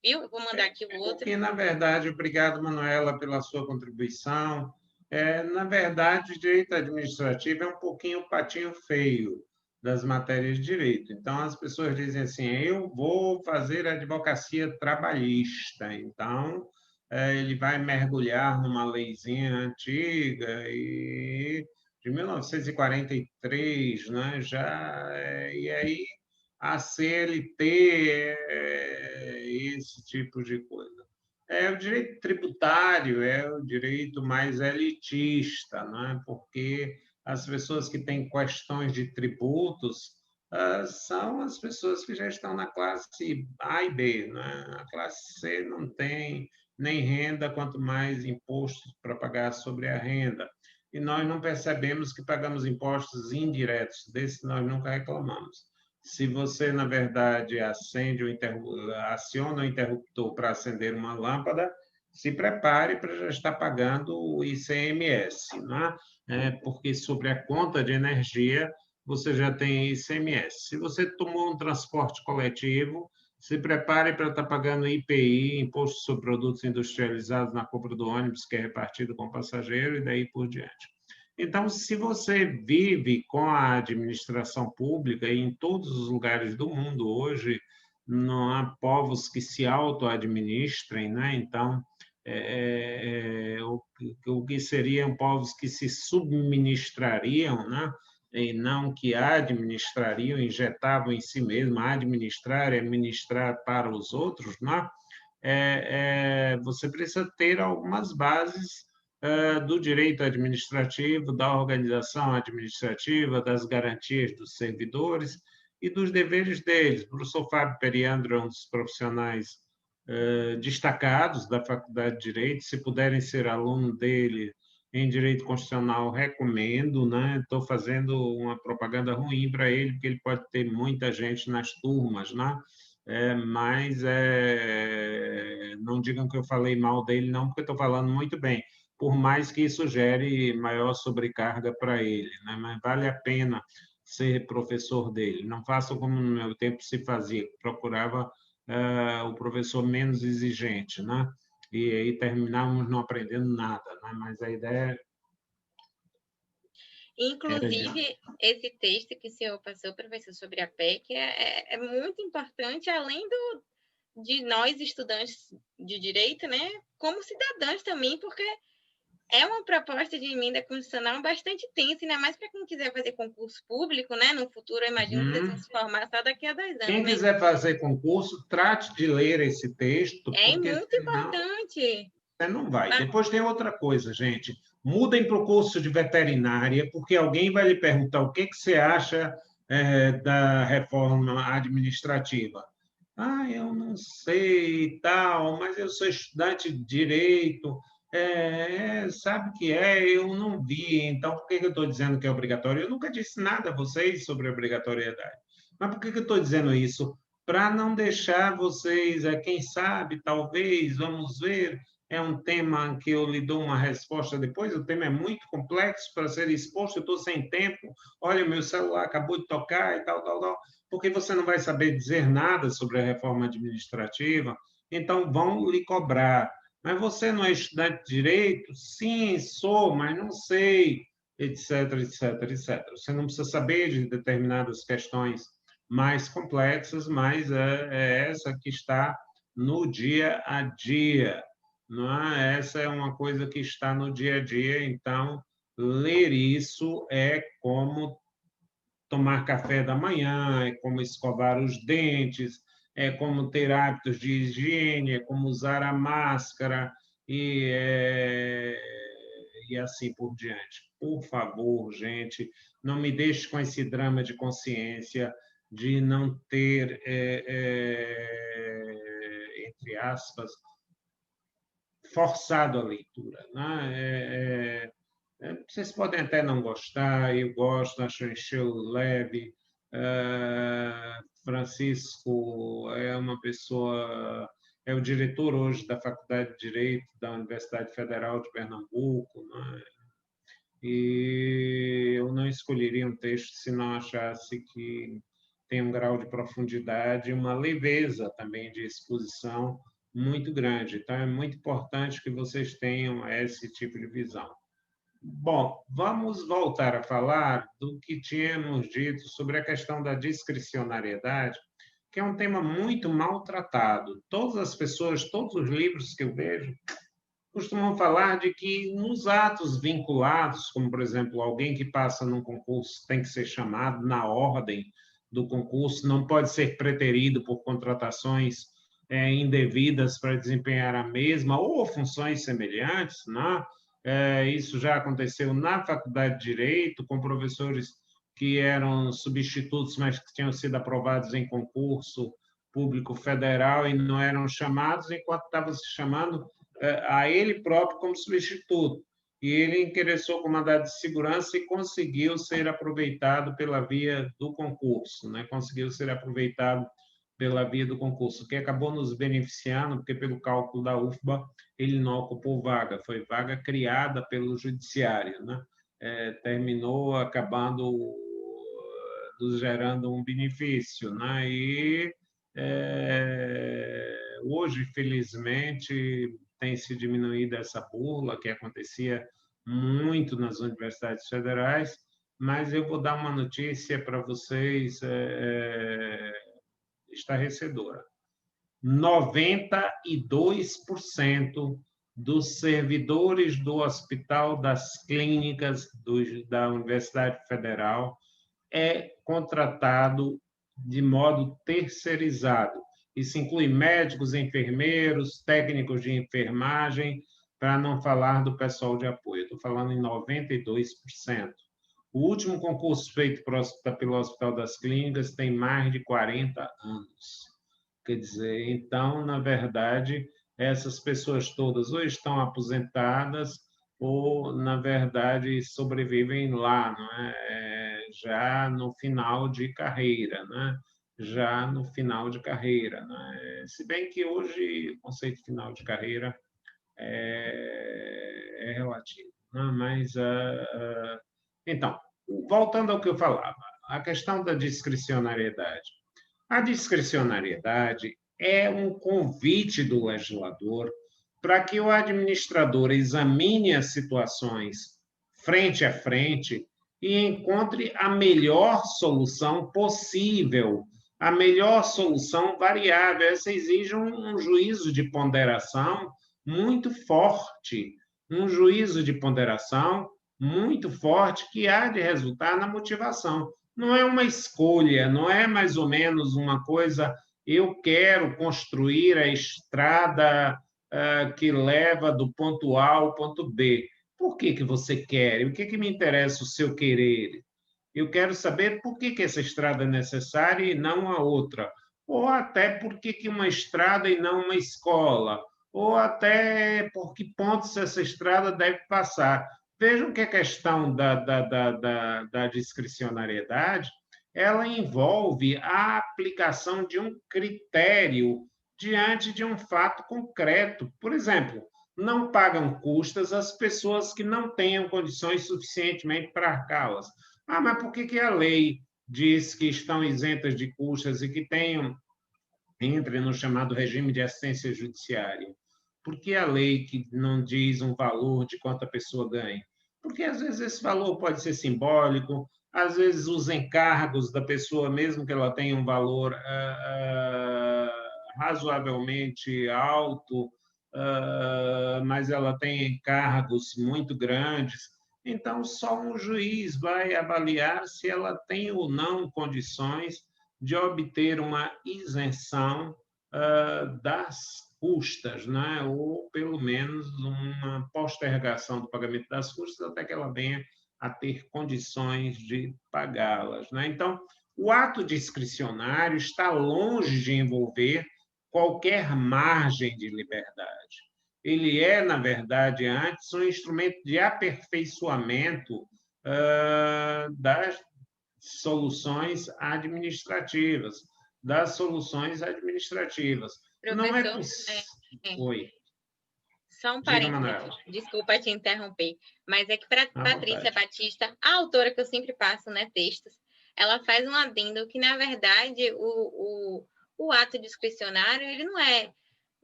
Viu? Eu vou mandar aqui o outro.
Porque, na verdade, obrigado, Manuela, pela sua contribuição. Na verdade, o direito administrativo é um pouquinho o patinho feio das matérias de direito. Então, as pessoas dizem assim, eu vou fazer advocacia trabalhista. Então, ele vai mergulhar numa leizinha antiga de 1943, né? E aí a CLT, esse tipo de coisa. O direito tributário é o direito mais elitista, né? Porque as pessoas que têm questões de tributos são as pessoas que já estão na classe A e B, né? A classe C não tem nem renda, quanto mais impostos para pagar sobre a renda. E nós não percebemos que pagamos impostos indiretos, desse nós nunca reclamamos. Se você, na verdade, aciona o interruptor para acender uma lâmpada, se prepare para já estar pagando o ICMS, né? Porque sobre a conta de energia você já tem ICMS. Se você tomou um transporte coletivo, se prepare para estar pagando IPI, Imposto sobre Produtos Industrializados, na compra do ônibus, que é repartido com o passageiro, e daí por diante. Então, se você vive com a administração pública, e em todos os lugares do mundo hoje, não há povos que se auto-administrem, né? Então, o que seriam povos que se subministrariam, né? E não que administrariam, injetavam em si mesmo. Administrar é ministrar para os outros, né? Você precisa ter algumas bases do direito administrativo, da organização administrativa, das garantias dos servidores e dos deveres deles. O professor Fábio Periandro é um dos profissionais destacados da Faculdade de Direito. Se puderem ser aluno dele em Direito Constitucional, recomendo, né? Estou fazendo uma propaganda ruim para ele, porque ele pode ter muita gente nas turmas, né? Mas não digam que eu falei mal dele, não, porque estou falando muito bem, por mais que isso gere maior sobrecarga para ele, né? Mas vale a pena ser professor dele. Não façam como no meu tempo se fazia, procurava o professor menos exigente, né? E aí terminávamos não aprendendo nada, né? Mas a ideia
Inclusive, esse texto que o senhor passou, professor, sobre a PEC, é muito importante, além de nós, estudantes de direito, né? Como cidadãos também, porque é uma proposta de emenda constitucional bastante tensa, ainda mais para quem quiser fazer concurso público, né? No futuro, eu imagino que vocês vão se formar só daqui a 2 anos.
Quem quiser fazer concurso, trate de ler esse texto,
é
porque
muito
senão
importante.
você não vai. Depois tem outra coisa, gente. Mudem para o curso de veterinária, porque alguém vai lhe perguntar o que você acha da reforma administrativa. Ah, eu não sei e tal, mas eu sou estudante de direito. Sabe que eu não vi, então por que eu estou dizendo que é obrigatório? Eu nunca disse nada a vocês sobre obrigatoriedade. Mas por que eu estou dizendo isso? Para não deixar vocês, quem sabe, talvez, vamos ver, é um tema que eu lhe dou uma resposta depois, o tema é muito complexo para ser exposto, eu estou sem tempo, olha, meu celular acabou de tocar e tal, tal, tal, porque você não vai saber dizer nada sobre a reforma administrativa, então vão lhe cobrar. Mas você não é estudante de direito? Sim, sou, mas não sei, etc, etc, etc. Você não precisa saber de determinadas questões mais complexas, mas é essa que está no dia a dia. Não é? Essa é uma coisa que está no dia a dia, então ler isso é como tomar café da manhã, é como escovar os dentes, é como ter hábitos de higiene, é como usar a máscara e assim por diante. Por favor, gente, não me deixe com esse drama de consciência de não ter, entre aspas, forçado a leitura, né? Vocês podem até não gostar, eu gosto, acho encheu leve. Francisco é uma pessoa, é o diretor hoje da Faculdade de Direito da Universidade Federal de Pernambuco, né? E eu não escolheria um texto se não achasse que tem um grau de profundidade e uma leveza também de exposição muito grande. Então, é muito importante que vocês tenham esse tipo de visão. Bom, vamos voltar a falar do que tínhamos dito sobre a questão da discricionariedade, que é um tema muito maltratado. Todas as pessoas, todos os livros que eu vejo, costumam falar de que nos atos vinculados, como, por exemplo, alguém que passa num concurso tem que ser chamado na ordem do concurso, não pode ser preterido por contratações indevidas para desempenhar a mesma ou funções semelhantes, né? Isso já aconteceu na Faculdade de Direito, com professores que eram substitutos, mas que tinham sido aprovados em concurso público federal e não eram chamados, enquanto estavam se chamando a ele próprio como substituto. E ele ingressou com mandado de segurança e conseguiu ser aproveitado pela via do concurso, né? Conseguiu ser aproveitado pela via do concurso, que acabou nos beneficiando, porque pelo cálculo da UFBA ele não ocupou vaga, foi vaga criada pelo judiciário, né? Terminou acabando nos gerando um benefício, né? E hoje, felizmente, tem se diminuído essa burla que acontecia muito nas universidades federais, mas eu vou dar uma notícia para vocês estarrecedora. 92% dos servidores do hospital, das clínicas da Universidade Federal é contratado de modo terceirizado. Isso inclui médicos, enfermeiros, técnicos de enfermagem, para não falar do pessoal de apoio. Estou falando em 92%. O último concurso feito pelo Hospital das Clínicas tem mais de 40 anos. Quer dizer, então, na verdade, essas pessoas todas ou estão aposentadas ou, na verdade, sobrevivem lá, não é? Já no final de carreira, né? Já no final de carreira, né? Se bem que hoje o conceito de final de carreira é relativo, né? Mas, então, voltando ao que eu falava, a questão da discricionariedade. A discricionariedade é um convite do legislador para que o administrador examine as situações frente a frente e encontre a melhor solução possível, a melhor solução variável. Essa exige um juízo de ponderação muito forte, um juízo de ponderação muito forte que há de resultar na motivação. Não é uma escolha, não é mais ou menos uma coisa, eu quero construir a estrada que leva do ponto A ao ponto B. Por que você quer? O que me interessa o seu querer? Eu quero saber por que essa estrada é necessária e não a outra. Ou até por que uma estrada e não uma escola. Ou até por que pontos essa estrada deve passar. Vejam que a questão da discricionariedade ela envolve a aplicação de um critério diante de um fato concreto. Por exemplo, não pagam custas as pessoas que não tenham condições suficientemente para arcá-las. Mas por que a lei diz que estão isentas de custas e que entrem no chamado regime de assistência judiciária? Por que a lei que não diz um valor de quanto a pessoa ganha? Porque, às vezes, esse valor pode ser simbólico, às vezes, os encargos da pessoa, mesmo que ela tenha um valor razoavelmente alto, mas ela tem encargos muito grandes. Então, só um juiz vai avaliar se ela tem ou não condições de obter uma isenção das custas, né? Ou, pelo menos, uma postergação do pagamento das custas até que ela venha a ter condições de pagá-las, né? Então, o ato discricionário está longe de envolver qualquer margem de liberdade. Ele é, na verdade, antes, um instrumento de aperfeiçoamento das soluções administrativas, Não é possível. Oi.
Só um parênteses, desculpa te interromper, mas é que para Patrícia Batista, a autora que eu sempre passo, né, textos, ela faz um adendo que, na verdade, o ato discricionário, ele não é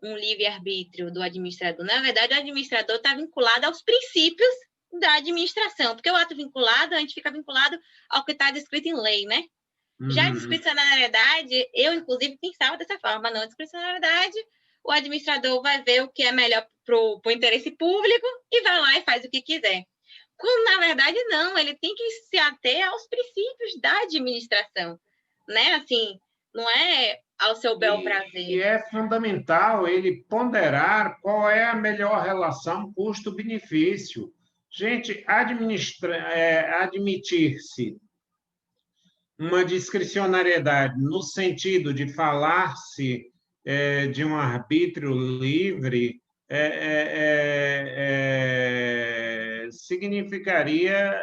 um livre-arbítrio do administrador. Na verdade, o administrador está vinculado aos princípios da administração, porque o ato vinculado, a gente fica vinculado ao que está descrito em lei, né? Já a discricionariedade, eu, inclusive, pensava dessa forma, não, a discricionariedade, o administrador vai ver o que é melhor para o interesse público e vai lá e faz o que quiser. Quando, na verdade, não, ele tem que se ater aos princípios da administração, né? Assim, não é ao seu bel prazer.
E é fundamental ele ponderar qual é a melhor relação custo-benefício. Gente, admitir-se uma discricionariedade no sentido de falar-se de um arbítrio livre significaria,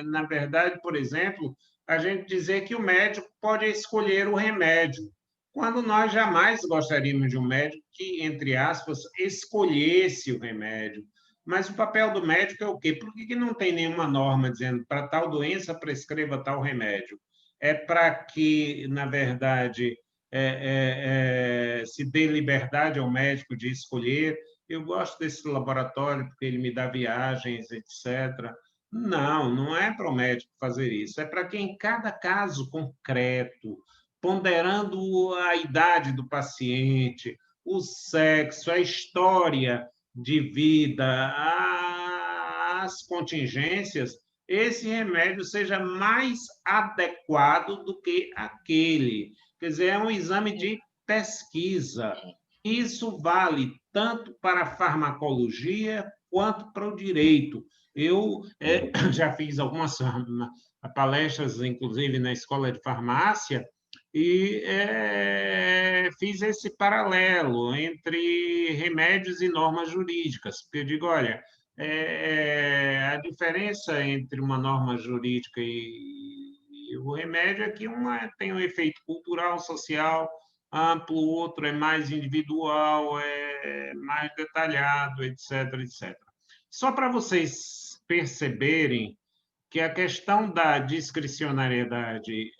na verdade, por exemplo, a gente dizer que o médico pode escolher o remédio, quando nós jamais gostaríamos de um médico que, entre aspas, escolhesse o remédio. Mas o papel do médico é o quê? Por que não tem nenhuma norma dizendo para tal doença prescreva tal remédio? É para que, na verdade, se dê liberdade ao médico de escolher. eu gosto desse laboratório porque ele me dá viagens, etc. Não, não é para o médico fazer isso. É para que, em cada caso concreto, ponderando a idade do paciente, o sexo, a história de vida, as contingências, esse remédio seja mais adequado do que aquele. Quer dizer, é um exame de pesquisa. Isso vale tanto para a farmacologia quanto para o direito. Eu já fiz algumas palestras, inclusive, na escola de farmácia, e fiz esse paralelo entre remédios e normas jurídicas, porque eu digo, olha, a diferença entre uma norma jurídica e o remédio é que uma tem um efeito cultural, social, amplo, o outro é mais individual, é mais detalhado, etc., etc. Só para vocês perceberem que a questão da discricionariedade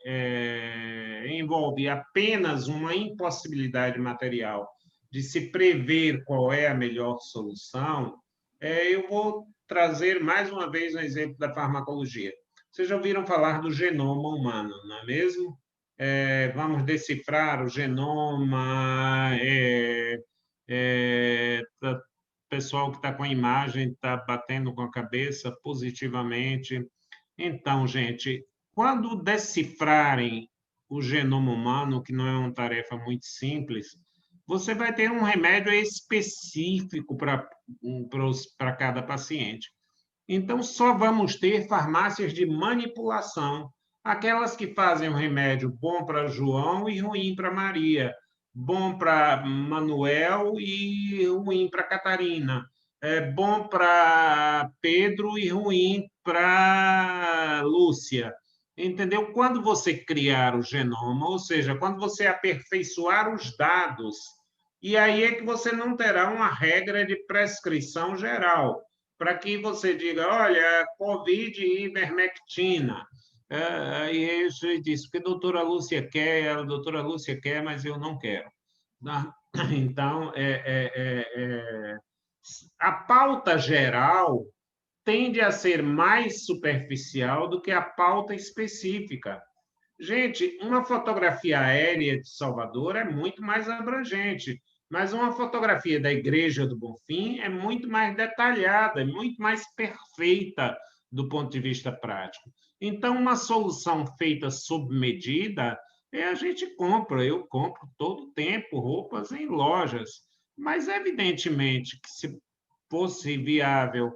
envolve apenas uma impossibilidade material de se prever qual é a melhor solução, eu vou trazer mais uma vez um exemplo da farmacologia. Vocês já ouviram falar do genoma humano, não é mesmo? Vamos decifrar o genoma, o pessoal que está com a imagem está batendo com a cabeça positivamente. Então, gente, quando decifrarem o genoma humano, que não é uma tarefa muito simples, você vai ter um remédio específico para cada paciente. Então, só vamos ter farmácias de manipulação, aquelas que fazem um remédio bom para João e ruim para Maria, bom para Manuel e ruim para Catarina, bom para Pedro e ruim para Lúcia. Entendeu? Quando você criar o genoma, ou seja, quando você aperfeiçoar os dados, e aí é que você não terá uma regra de prescrição geral, para que você diga, olha, Covid e ivermectina. E isso diz, porque a doutora Lúcia quer, mas eu não quero. Então, a pauta geral tende a ser mais superficial do que a pauta específica. Gente, uma fotografia aérea de Salvador é muito mais abrangente, mas uma fotografia da Igreja do Bonfim é muito mais detalhada, é muito mais perfeita do ponto de vista prático. Então, uma solução feita sob medida, a gente compra, eu compro todo o tempo roupas em lojas, mas evidentemente que se fosse viável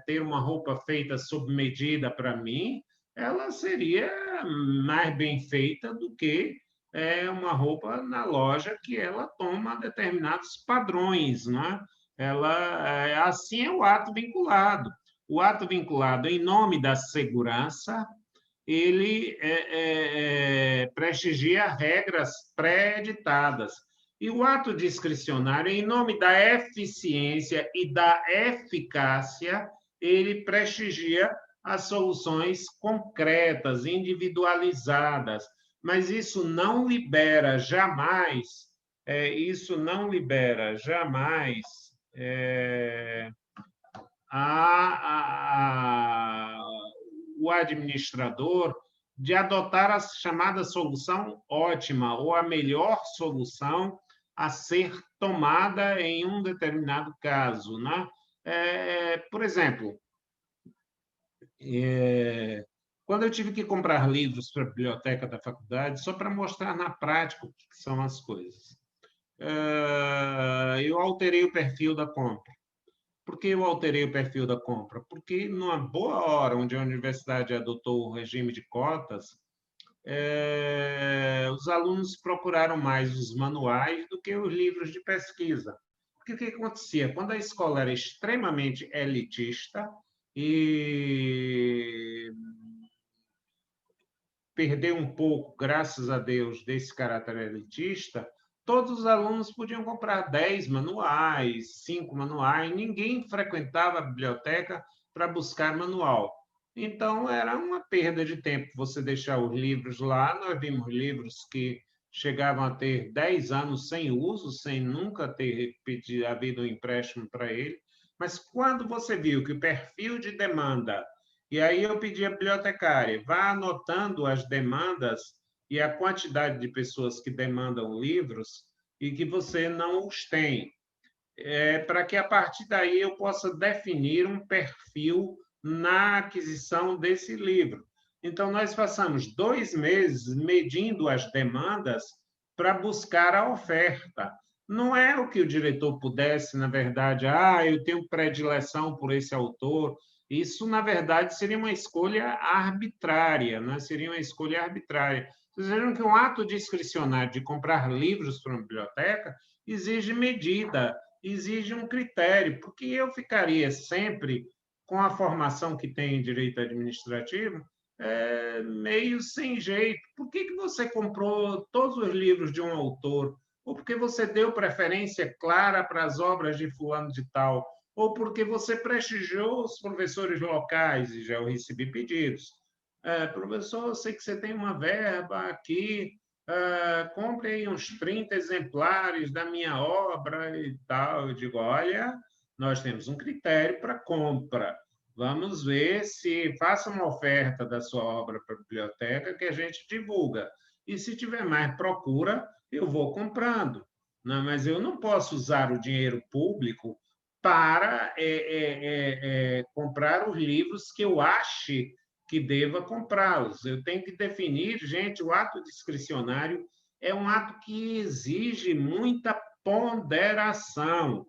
ter uma roupa feita sob medida para mim, ela seria mais bem feita do que uma roupa na loja que ela toma determinados padrões, né? Assim é o ato vinculado. O ato vinculado, em nome da segurança, ele prestigia regras pré-editadas. E o ato discricionário, em nome da eficiência e da eficácia, ele prestigia as soluções concretas, individualizadas, mas isso não libera jamais, o administrador de adotar a chamada solução ótima ou a melhor solução a ser tomada em um determinado caso, né? Por exemplo, quando eu tive que comprar livros para a biblioteca da faculdade, só para mostrar na prática o que são as coisas, eu alterei o perfil da compra. Por que eu alterei o perfil da compra? Porque, numa boa hora, onde a universidade adotou o regime de cotas, os alunos procuraram mais os manuais do que os livros de pesquisa. Porque o que acontecia? Quando a escola era extremamente elitista e perdeu um pouco, graças a Deus, desse caráter elitista, todos os alunos podiam comprar 10 manuais, 5 manuais, ninguém frequentava a biblioteca para buscar manual. Então, era uma perda de tempo você deixar os livros lá. Nós vimos livros que chegavam a ter 10 anos sem uso, sem nunca ter havido um empréstimo para ele. Mas quando você viu que o perfil de demanda, e aí eu pedi à bibliotecária, vá anotando as demandas e a quantidade de pessoas que demandam livros e que você não os tem, para que a partir daí eu possa definir um perfil na aquisição desse livro. Então, nós passamos 2 meses medindo as demandas para buscar a oferta. Não é o que o diretor pudesse, na verdade, eu tenho predileção por esse autor. Isso, na verdade, seria uma escolha arbitrária, né? Seria uma escolha arbitrária. Vocês vejam que um ato discricionário de comprar livros para uma biblioteca exige medida, exige um critério, porque eu ficaria sempre com a formação que tem em direito administrativo, meio sem jeito. Por que você comprou todos os livros de um autor? Ou porque você deu preferência clara para as obras de fulano de tal? Ou porque você prestigiou os professores locais, e já eu recebi pedidos. Professor, eu sei que você tem uma verba aqui, compre aí uns 30 exemplares da minha obra e tal. Eu digo, olha, nós temos um critério para compra. Vamos ver se faça uma oferta da sua obra para a biblioteca que a gente divulga. E se tiver mais procura, eu vou comprando. Não, mas eu não posso usar o dinheiro público para comprar os livros que eu ache que deva comprá-los. Eu tenho que definir, gente, o ato discricionário é um ato que exige muita ponderação,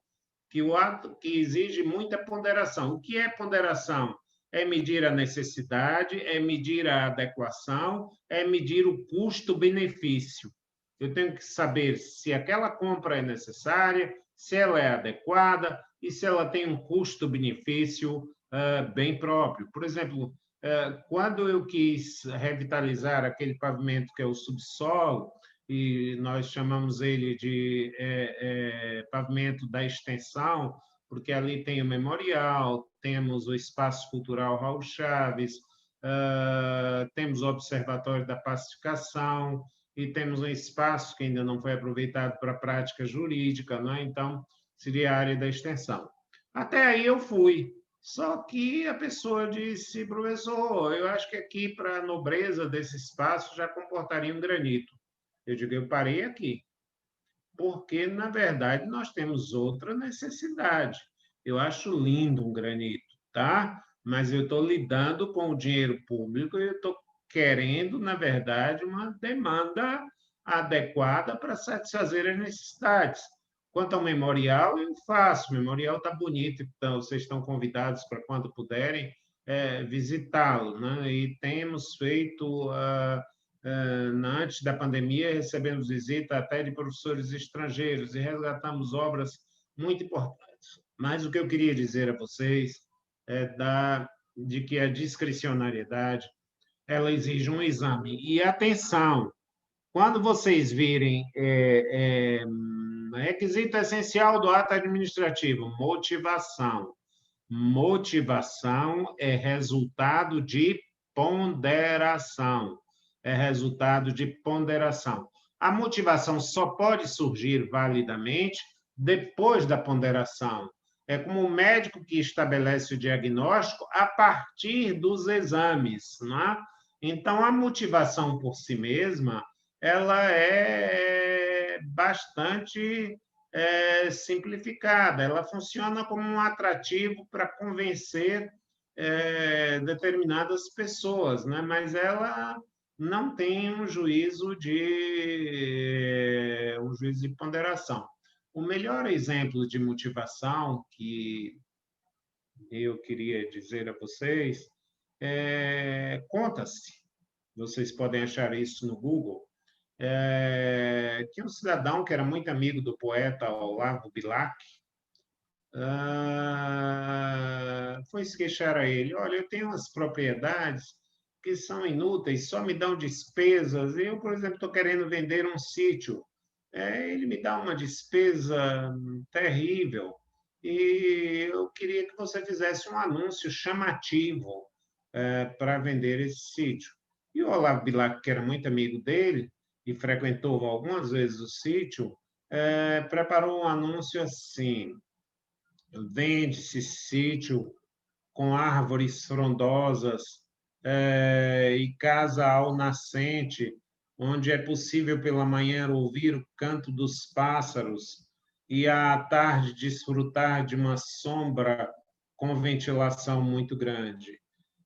o ato que exige muita ponderação. O que é ponderação? É medir a necessidade, é medir a adequação, é medir o custo-benefício. Eu tenho que saber se aquela compra é necessária, se ela é adequada e se ela tem um custo-benefício bem próprio. Por exemplo, quando eu quis revitalizar aquele pavimento que é o subsolo, e nós chamamos ele de pavimento da extensão, porque ali tem o memorial, temos o Espaço Cultural Raul Chaves, temos o Observatório da Pacificação, e temos um espaço que ainda não foi aproveitado para a prática jurídica, não é? Então, seria a área da extensão. Até aí eu fui. Só que a pessoa disse, professor, eu acho que aqui, para a nobreza desse espaço, já comportaria um granito. Eu digo, eu parei aqui, porque, na verdade, nós temos outra necessidade. Eu acho lindo um granito, tá? Mas eu estou lidando com o dinheiro público e eu estou querendo, na verdade, uma demanda adequada para satisfazer as necessidades. Quanto ao memorial, eu faço. O memorial está bonito, então vocês estão convidados para, quando puderem, visitá-lo, né? E temos feito... antes da pandemia, recebemos visita até de professores estrangeiros e resgatamos obras muito importantes. Mas o que eu queria dizer a vocês é de que a discricionariedade ela exige um exame. E atenção, quando vocês virem requisito essencial do ato administrativo, motivação. Motivação é resultado de ponderação. É resultado de ponderação. A motivação só pode surgir validamente depois da ponderação. É como o médico que estabelece o diagnóstico a partir dos exames, não é? Então, a motivação por si mesma, ela é bastante simplificada. Ela funciona como um atrativo para convencer determinadas pessoas, né? Mas ela não tem um juízo de ponderação. O melhor exemplo de motivação que eu queria dizer a vocês conta-se, vocês podem achar isso no Google, que um cidadão que era muito amigo do poeta Olavo Bilac foi se queixar a ele, olha, eu tenho umas propriedades que são inúteis, só me dão despesas. Eu, por exemplo, estou querendo vender um sítio. Ele me dá uma despesa terrível e eu queria que você fizesse um anúncio chamativo para vender esse sítio. E o Olavo Bilac, que era muito amigo dele, e frequentou algumas vezes o sítio, preparou um anúncio assim: vende-se sítio com árvores frondosas e casa ao nascente, onde é possível pela manhã ouvir o canto dos pássaros e à tarde desfrutar de uma sombra com ventilação muito grande.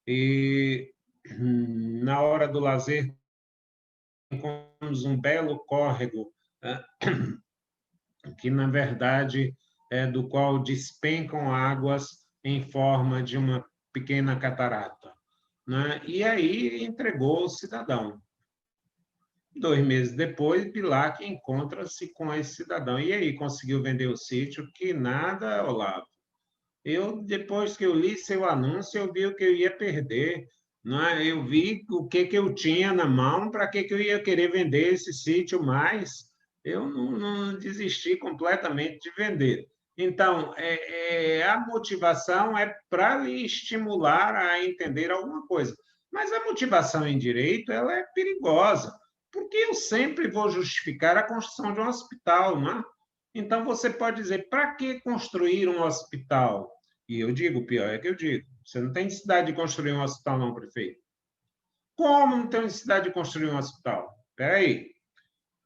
E na hora do lazer encontramos um belo córrego, que na verdade do qual despencam águas em forma de uma pequena catarata, né? E aí entregou o cidadão. 2 meses depois, Bilac encontra-se com esse cidadão. E aí, conseguiu vender o sítio? Que nada, Olavo. Depois que eu li seu anúncio, eu vi o que eu ia perder, né? Eu vi o que eu tinha na mão, para que eu ia querer vender esse sítio mais. Eu não desisti completamente de vender. Então, a motivação é para lhe estimular a entender alguma coisa. Mas a motivação em direito, ela é perigosa, porque eu sempre vou justificar a construção de um hospital, não é? Então, você pode dizer, para que construir um hospital? E eu digo, pior é que eu digo, você não tem necessidade de construir um hospital, não, prefeito. Como não tem necessidade de construir um hospital? Espera aí.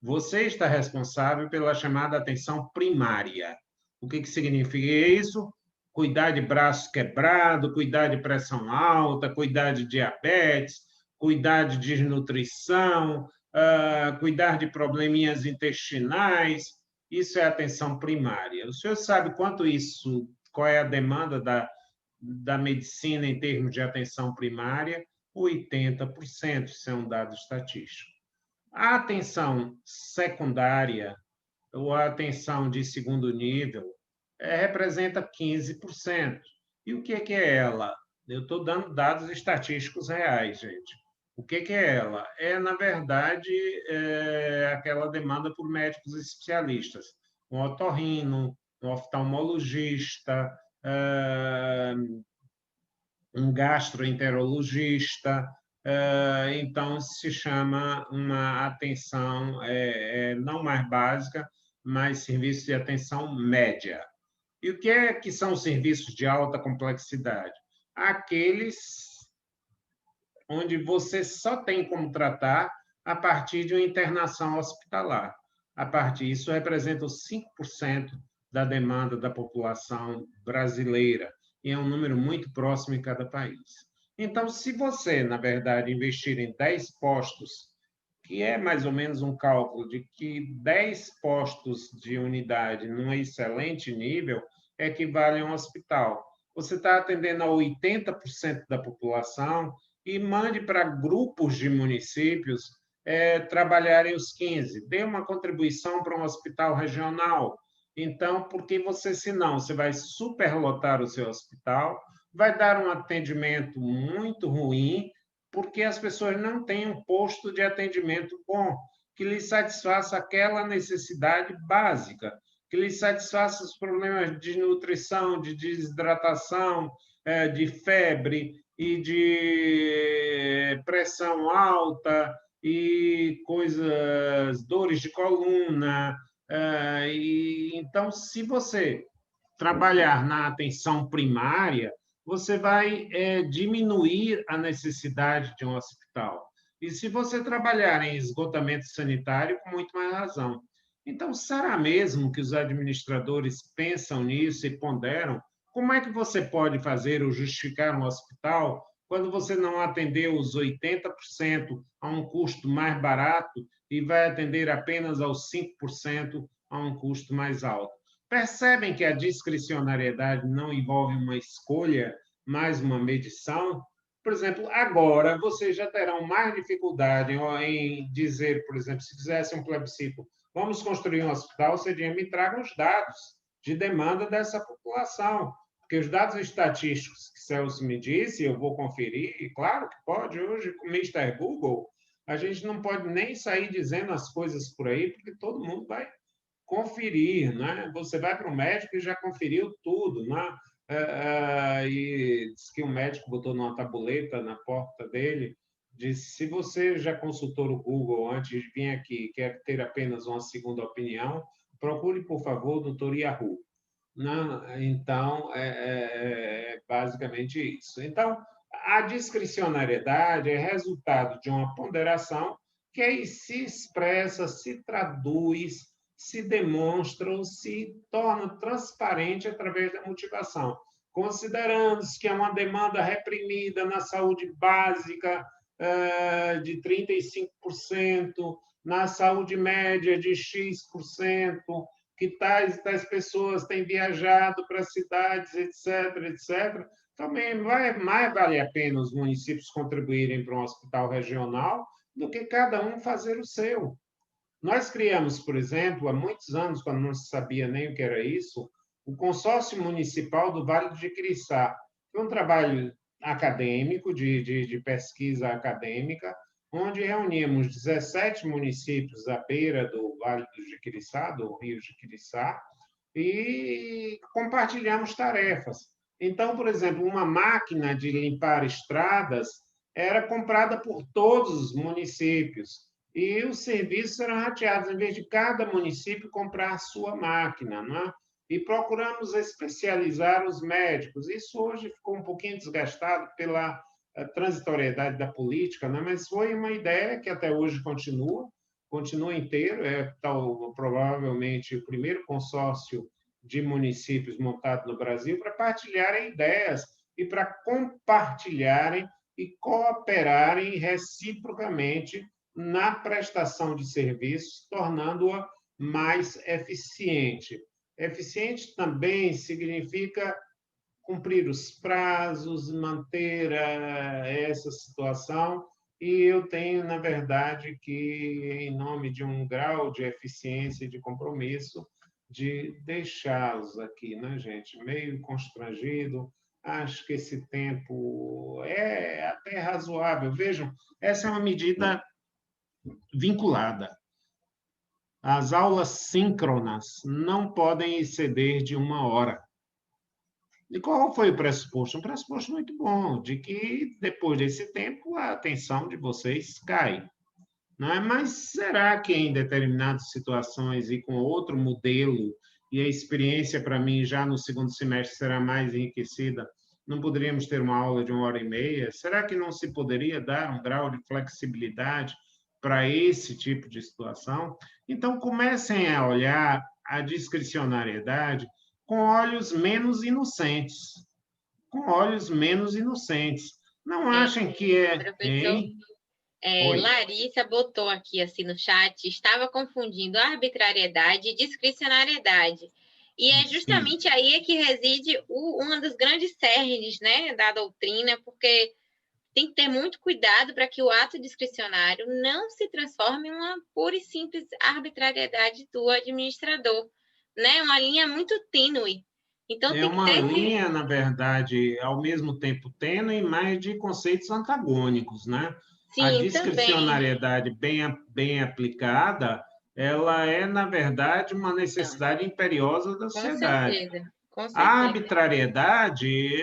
Você está responsável pela chamada atenção primária. O que significa isso? Cuidar de braço quebrado, cuidar de pressão alta, cuidar de diabetes, cuidar de desnutrição, cuidar de probleminhas intestinais. Isso é atenção primária. O senhor sabe qual é a demanda da medicina em termos de atenção primária? 80%, isso é um dado estatístico. A atenção secundária, ou a atenção de segundo nível, representa 15%. E o que é ela? Eu estou dando dados estatísticos reais, gente. O que é ela? Na verdade, aquela demanda por médicos especialistas, um otorrino, um oftalmologista, um gastroenterologista. Então, se chama uma atenção não mais básica, mas serviço de atenção média. E o que são os serviços de alta complexidade? Aqueles onde você só tem como tratar a partir de uma internação hospitalar. Isso representa os 5% da demanda da população brasileira, e é um número muito próximo em cada país. Então, se você, na verdade, investir em 10 postos, que é mais ou menos um cálculo de que 10 postos de unidade num excelente nível equivale a um hospital. Você está atendendo a 80% da população e mande para grupos de municípios trabalharem os 15%. Dê uma contribuição para um hospital regional. Então, porque senão, você vai superlotar o seu hospital, vai dar um atendimento muito ruim, porque as pessoas não têm um posto de atendimento bom, que lhes satisfaça aquela necessidade básica, que lhes satisfaça os problemas de desnutrição, de desidratação, de febre e de pressão alta e dores de coluna. Então, se você trabalhar na atenção primária, você vai diminuir a necessidade de um hospital. E se você trabalhar em esgotamento sanitário, com muito mais razão. Então, será mesmo que os administradores pensam nisso e ponderam? Como é que você pode fazer ou justificar um hospital quando você não atendeu os 80% a um custo mais barato e vai atender apenas aos 5% a um custo mais alto? Percebem que a discricionariedade não envolve uma escolha, mas uma medição? Por exemplo, agora vocês já terão mais dificuldade em dizer, por exemplo, se fizesse um plebiscito, vamos construir um hospital, seria me tragam os dados de demanda dessa população. Porque os dados estatísticos que Celso me disse, eu vou conferir, e claro que pode, hoje com o Mr. Google, a gente não pode nem sair dizendo as coisas por aí, porque todo mundo vai conferir, né? Você vai para o médico e já conferiu tudo, né? E diz que o médico botou numa tabuleta na porta dele se você já consultou o Google antes de vir aqui e quer ter apenas uma segunda opinião, procure, por favor, o doutor Yahoo. Não, então, é basicamente isso. Então, a discricionariedade é resultado de uma ponderação que aí se expressa, se traduz, se demonstra ou se torna transparente através da motivação. Considerando-se que é uma demanda reprimida na saúde básica de 35%, na saúde média de X%, que tais pessoas têm viajado para cidades, etc., etc., também mais vale a pena os municípios contribuírem para um hospital regional do que cada um fazer o seu. Nós criamos, por exemplo, há muitos anos, quando não se sabia nem o que era isso, o Consórcio Municipal do Vale do Jequitinhonha. Foi um trabalho acadêmico, de pesquisa acadêmica, onde reuníamos 17 municípios à beira do Vale do Jequitinhonha, do Rio Jequitinhonha, e compartilhamos tarefas. Então, por exemplo, uma máquina de limpar estradas era comprada por todos os municípios e os serviços eram rateados, em vez de cada município comprar a sua máquina, não é? E procuramos especializar os médicos. Isso hoje ficou um pouquinho desgastado pela transitoriedade da política, né? Mas foi uma ideia que até hoje continua inteiro, provavelmente o primeiro consórcio de municípios montado no Brasil para partilharem ideias e para compartilharem e cooperarem reciprocamente na prestação de serviços, tornando-a mais eficiente. Eficiente também significa cumprir os prazos, manter essa situação, e eu tenho, na verdade, que, em nome de um grau de eficiência e de compromisso, de deixá-los aqui, né, gente? Meio constrangido, acho que esse tempo é até razoável. Vejam, essa é uma medida vinculada. As aulas síncronas não podem exceder de 1 hora. E qual foi o pressuposto? Um pressuposto muito bom, de que, depois desse tempo, a atenção de vocês cai. Não é? Mas será que em determinadas situações e com outro modelo, e a experiência, para mim, já no segundo semestre será mais enriquecida, não poderíamos ter uma aula de 1 hora e meia? Será que não se poderia dar um grau de flexibilidade para esse tipo de situação? Então, comecem a olhar a discricionariedade com olhos menos inocentes. Com olhos menos inocentes. Não achem que é...
Professor, Larissa botou aqui assim no chat, estava confundindo arbitrariedade e discricionariedade. E é justamente aí que reside uma dos grandes cernes, né, da doutrina, porque tem que ter muito cuidado para que o ato discricionário não se transforme em uma pura e simples arbitrariedade do administrador, né? Uma linha muito tênue. Então,
é
tem que
uma
ter
linha, na verdade, ao mesmo tempo tênue, mas de conceitos antagônicos, né? A
Sim,
discricionariedade bem aplicada, ela é, na verdade, uma necessidade imperiosa da sociedade.
Com certeza.
A arbitrariedade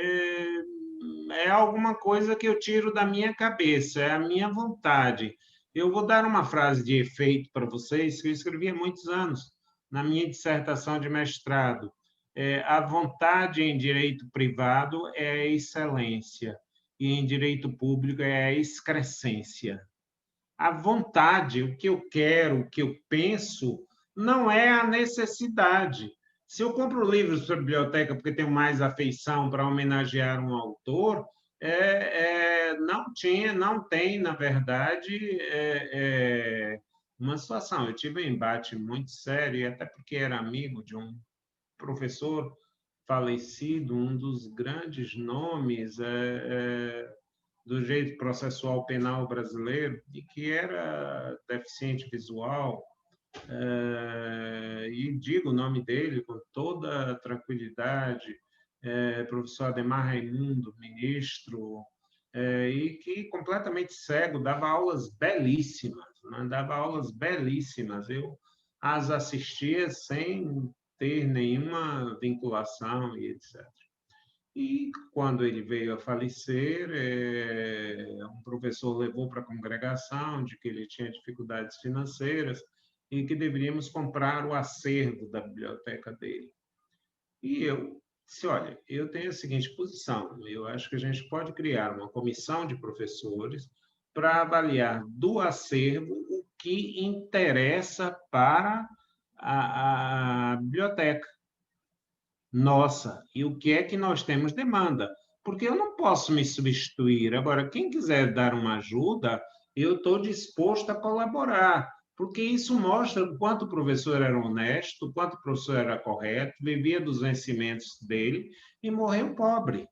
é alguma coisa que eu tiro da minha cabeça, é a minha vontade. Eu vou dar uma frase de efeito para vocês que eu escrevi há muitos anos, na minha dissertação de mestrado. A vontade em direito privado é a excelência, e em direito público é a excrescência. A vontade, o que eu quero, o que eu penso, não é a necessidade. Se eu compro livros para a biblioteca porque tenho mais afeição para homenagear um autor, não tem, na verdade, uma situação. Eu tive um embate muito sério, até porque era amigo de um professor falecido, um dos grandes nomes do direito processual penal brasileiro, e que era deficiente visual, e digo o nome dele com toda tranquilidade, professor Ademar Raimundo, ministro, e que, completamente cego, dava aulas belíssimas, né? Dava aulas belíssimas. Eu as assistia sem ter nenhuma vinculação e etc. E, quando ele veio a falecer, um professor levou para a congregação de que ele tinha dificuldades financeiras e que deveríamos comprar o acervo da biblioteca dele. E eu disse, olha, eu tenho a seguinte posição, eu acho que a gente pode criar uma comissão de professores para avaliar do acervo o que interessa para a biblioteca nossa e o que é que nós temos demanda, porque eu não posso me substituir. Agora, quem quiser dar uma ajuda, eu estou disposto a colaborar, porque isso mostra o quanto o professor era honesto, o quanto o professor era correto, vivia dos vencimentos dele e morreu pobre.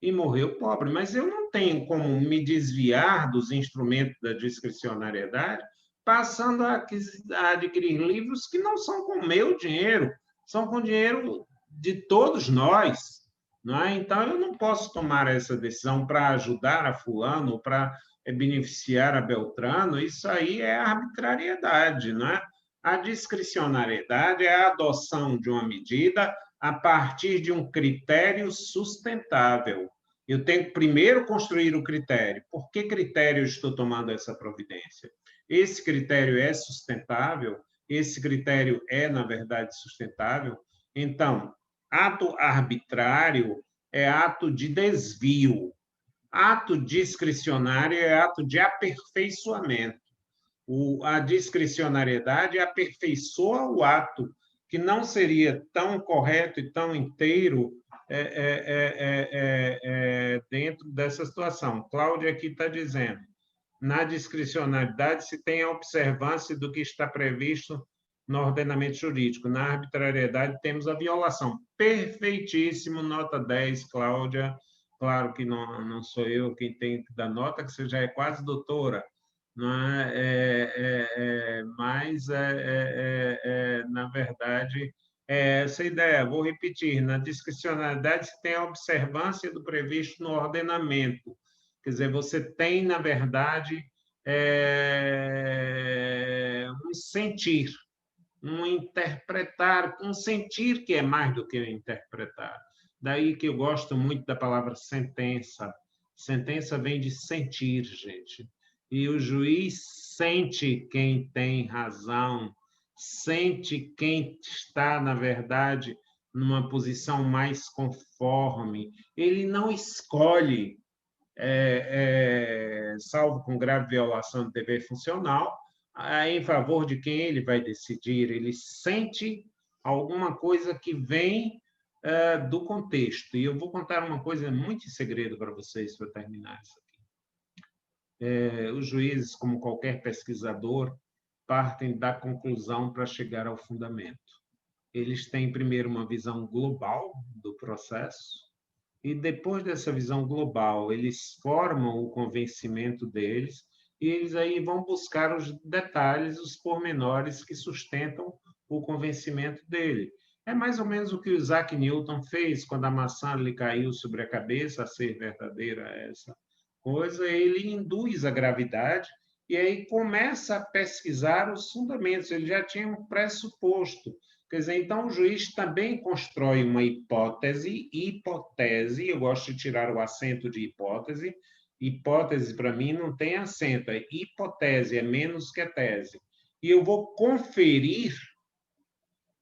E morreu pobre, mas eu não tenho como me desviar dos instrumentos da discricionariedade passando a adquirir livros que não são com meu dinheiro, são com dinheiro de todos nós, não é? Então, eu não posso tomar essa decisão para ajudar a fulano, ou para beneficiar a Beltrano, isso aí é arbitrariedade, não é? A discricionariedade é a adoção de uma medida a partir de um critério sustentável. Eu tenho que primeiro construir o critério. Por que critério eu estou tomando essa providência? Esse critério é sustentável? Esse critério é, na verdade, sustentável? Então, ato arbitrário é ato de desvio. Ato discricionário é ato de aperfeiçoamento. A discricionariedade aperfeiçoa o ato, que não seria tão correto e tão inteiro dentro dessa situação. Cláudia aqui está dizendo, na discricionariedade se tem a observância do que está previsto no ordenamento jurídico. Na arbitrariedade temos a violação. Perfeitíssimo, nota 10, Cláudia. Claro que não sou eu quem tem que dar nota, que você já é quase doutora, mas, na verdade, é essa ideia. Vou repetir, na discricionariedade se tem a observância do previsto no ordenamento. Quer dizer, você tem, na verdade, um sentir, um interpretar, um sentir que é mais do que interpretar. Daí que eu gosto muito da palavra sentença. Sentença vem de sentir, gente. E o juiz sente quem tem razão, sente quem está, na verdade, numa posição mais conforme. Ele não escolhe, salvo com grave violação do dever funcional, em favor de quem ele vai decidir. Ele sente alguma coisa que vem do contexto. E eu vou contar uma coisa muito em segredo para vocês, para terminar isso aqui. Os juízes, como qualquer pesquisador, partem da conclusão para chegar ao fundamento. Eles têm, primeiro, uma visão global do processo, e depois dessa visão global, eles formam o convencimento deles, e eles aí vão buscar os detalhes, os pormenores que sustentam o convencimento dele. É mais ou menos o que o Isaac Newton fez quando a maçã lhe caiu sobre a cabeça, a ser verdadeira essa coisa, ele induz a gravidade e aí começa a pesquisar os fundamentos, ele já tinha um pressuposto. Quer dizer, então o juiz também constrói uma hipótese, eu gosto de tirar o acento de hipótese, hipótese para mim não tem acento, é hipótese, é menos que a tese. E eu vou conferir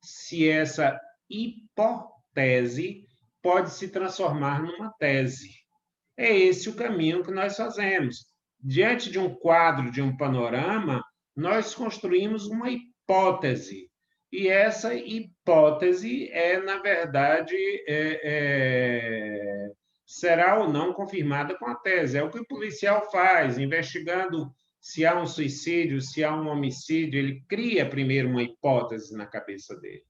se essa hipótese pode se transformar numa tese. É esse o caminho que nós fazemos. Diante de um quadro, de um panorama, nós construímos uma hipótese. E essa hipótese na verdade, será ou não confirmada com a tese. É o que o policial faz, investigando se há um suicídio, se há um homicídio, ele cria primeiro uma hipótese na cabeça dele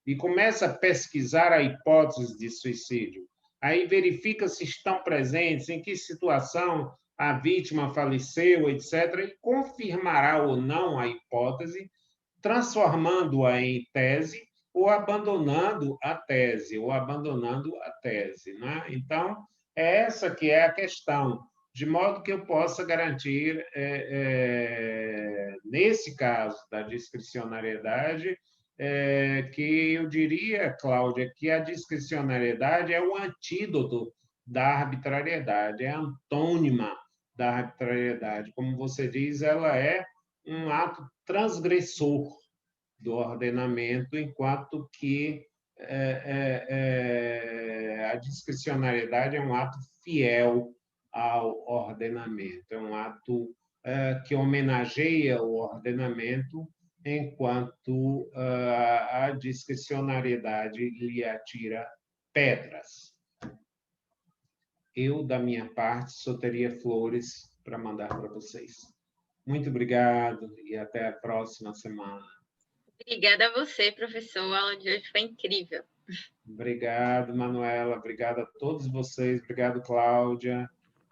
e começa a pesquisar a hipótese de suicídio. Aí verifica se estão presentes, em que situação a vítima faleceu, etc., e confirmará ou não a hipótese, transformando-a em tese ou abandonando a tese, né? Então, essa que é a questão, de modo que eu possa garantir, nesse caso da discricionariedade, que eu diria, Cláudia, que a discricionariedade é o antídoto da arbitrariedade, é a antônima da arbitrariedade. Como você diz, ela é um ato transgressor do ordenamento, enquanto que a discricionariedade é um ato fiel ao ordenamento, é um ato que homenageia o ordenamento, enquanto a discricionariedade lhe atira pedras. Eu, da minha parte, só teria flores para mandar para vocês. Muito obrigado e até a próxima semana.
Obrigada a você, professor. A aula de hoje foi incrível.
Obrigado, Manuela. Obrigado a todos vocês. Obrigado, Cláudia.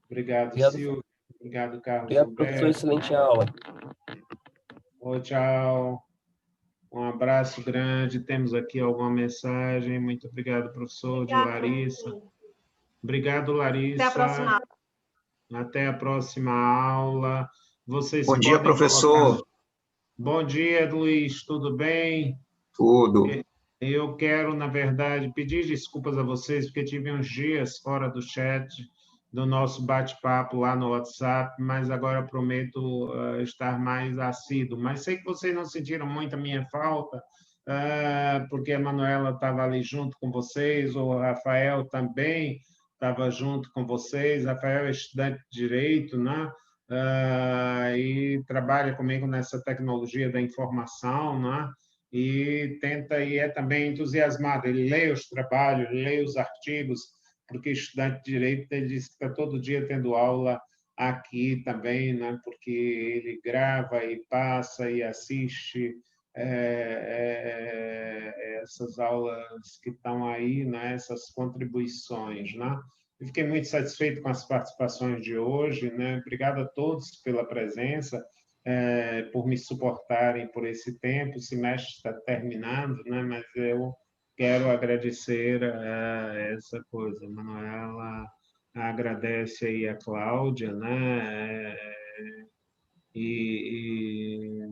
Obrigado, Silvio. Obrigado, Carlos
Obrigado, professor.
Alberto.
Excelente aula.
Tchau. Um abraço grande. Temos aqui alguma mensagem. Muito obrigado, professor, de Larissa. Obrigado, Larissa.
Até a próxima aula.
Até a próxima aula. Vocês
Bom dia, professor.
Bom dia, Luiz. Tudo bem?
Tudo.
Eu quero, na verdade, pedir desculpas a vocês, porque tive uns dias fora do chat, do nosso bate-papo lá no WhatsApp, mas agora prometo estar mais assíduo. Mas sei que vocês não sentiram muito a minha falta, porque a Manuela estava ali junto com vocês, o Rafael também estava junto com vocês. Rafael é estudante de Direito, né? E trabalha comigo nessa tecnologia da informação, né? E é também entusiasmado. Ele lê os trabalhos, lê os artigos, porque estudante de Direito, ele diz que está todo dia tendo aula aqui também, né? Porque ele grava e passa e assiste essas aulas que estão aí, né? Essas contribuições, né? Eu fiquei muito satisfeito com as participações de hoje, né? Obrigado a todos pela presença, por me suportarem por esse tempo. O semestre está terminando, né? Mas eu quero agradecer essa coisa. A Manuela agradece aí a Cláudia, né? E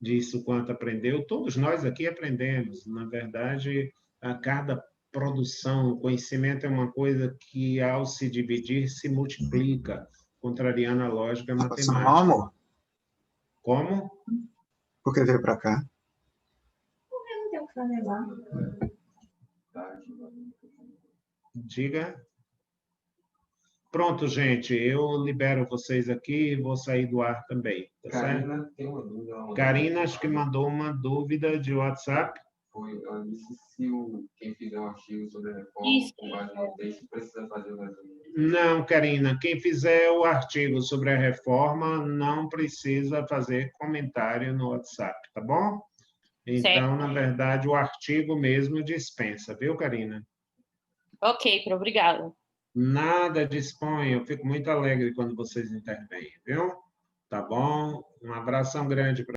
disse o quanto aprendeu. Todos nós aqui aprendemos. Na verdade, a cada produção, o conhecimento é uma coisa que, ao se dividir, se multiplica, contrariando a lógica matemática.
Não, amor?
Como?
Por que veio para cá?
Porque não tem o que fazer lá.
Diga. Pronto, gente, eu libero vocês aqui e vou sair do ar também, tá
Karina
certo?
tem uma dúvida.
Karina, acho que mandou uma dúvida de WhatsApp.
Ela disse se quem fizer um artigo sobre a reforma, com base no texto, precisa fazer o resumo.
Não, Karina, quem fizer o artigo sobre a reforma não precisa fazer comentário no WhatsApp, tá bom? Então, na verdade, o artigo mesmo dispensa, viu, Karina?
Ok, obrigada.
Nada, disponha. Eu fico muito alegre quando vocês intervêm, viu? Tá bom? Um abração grande para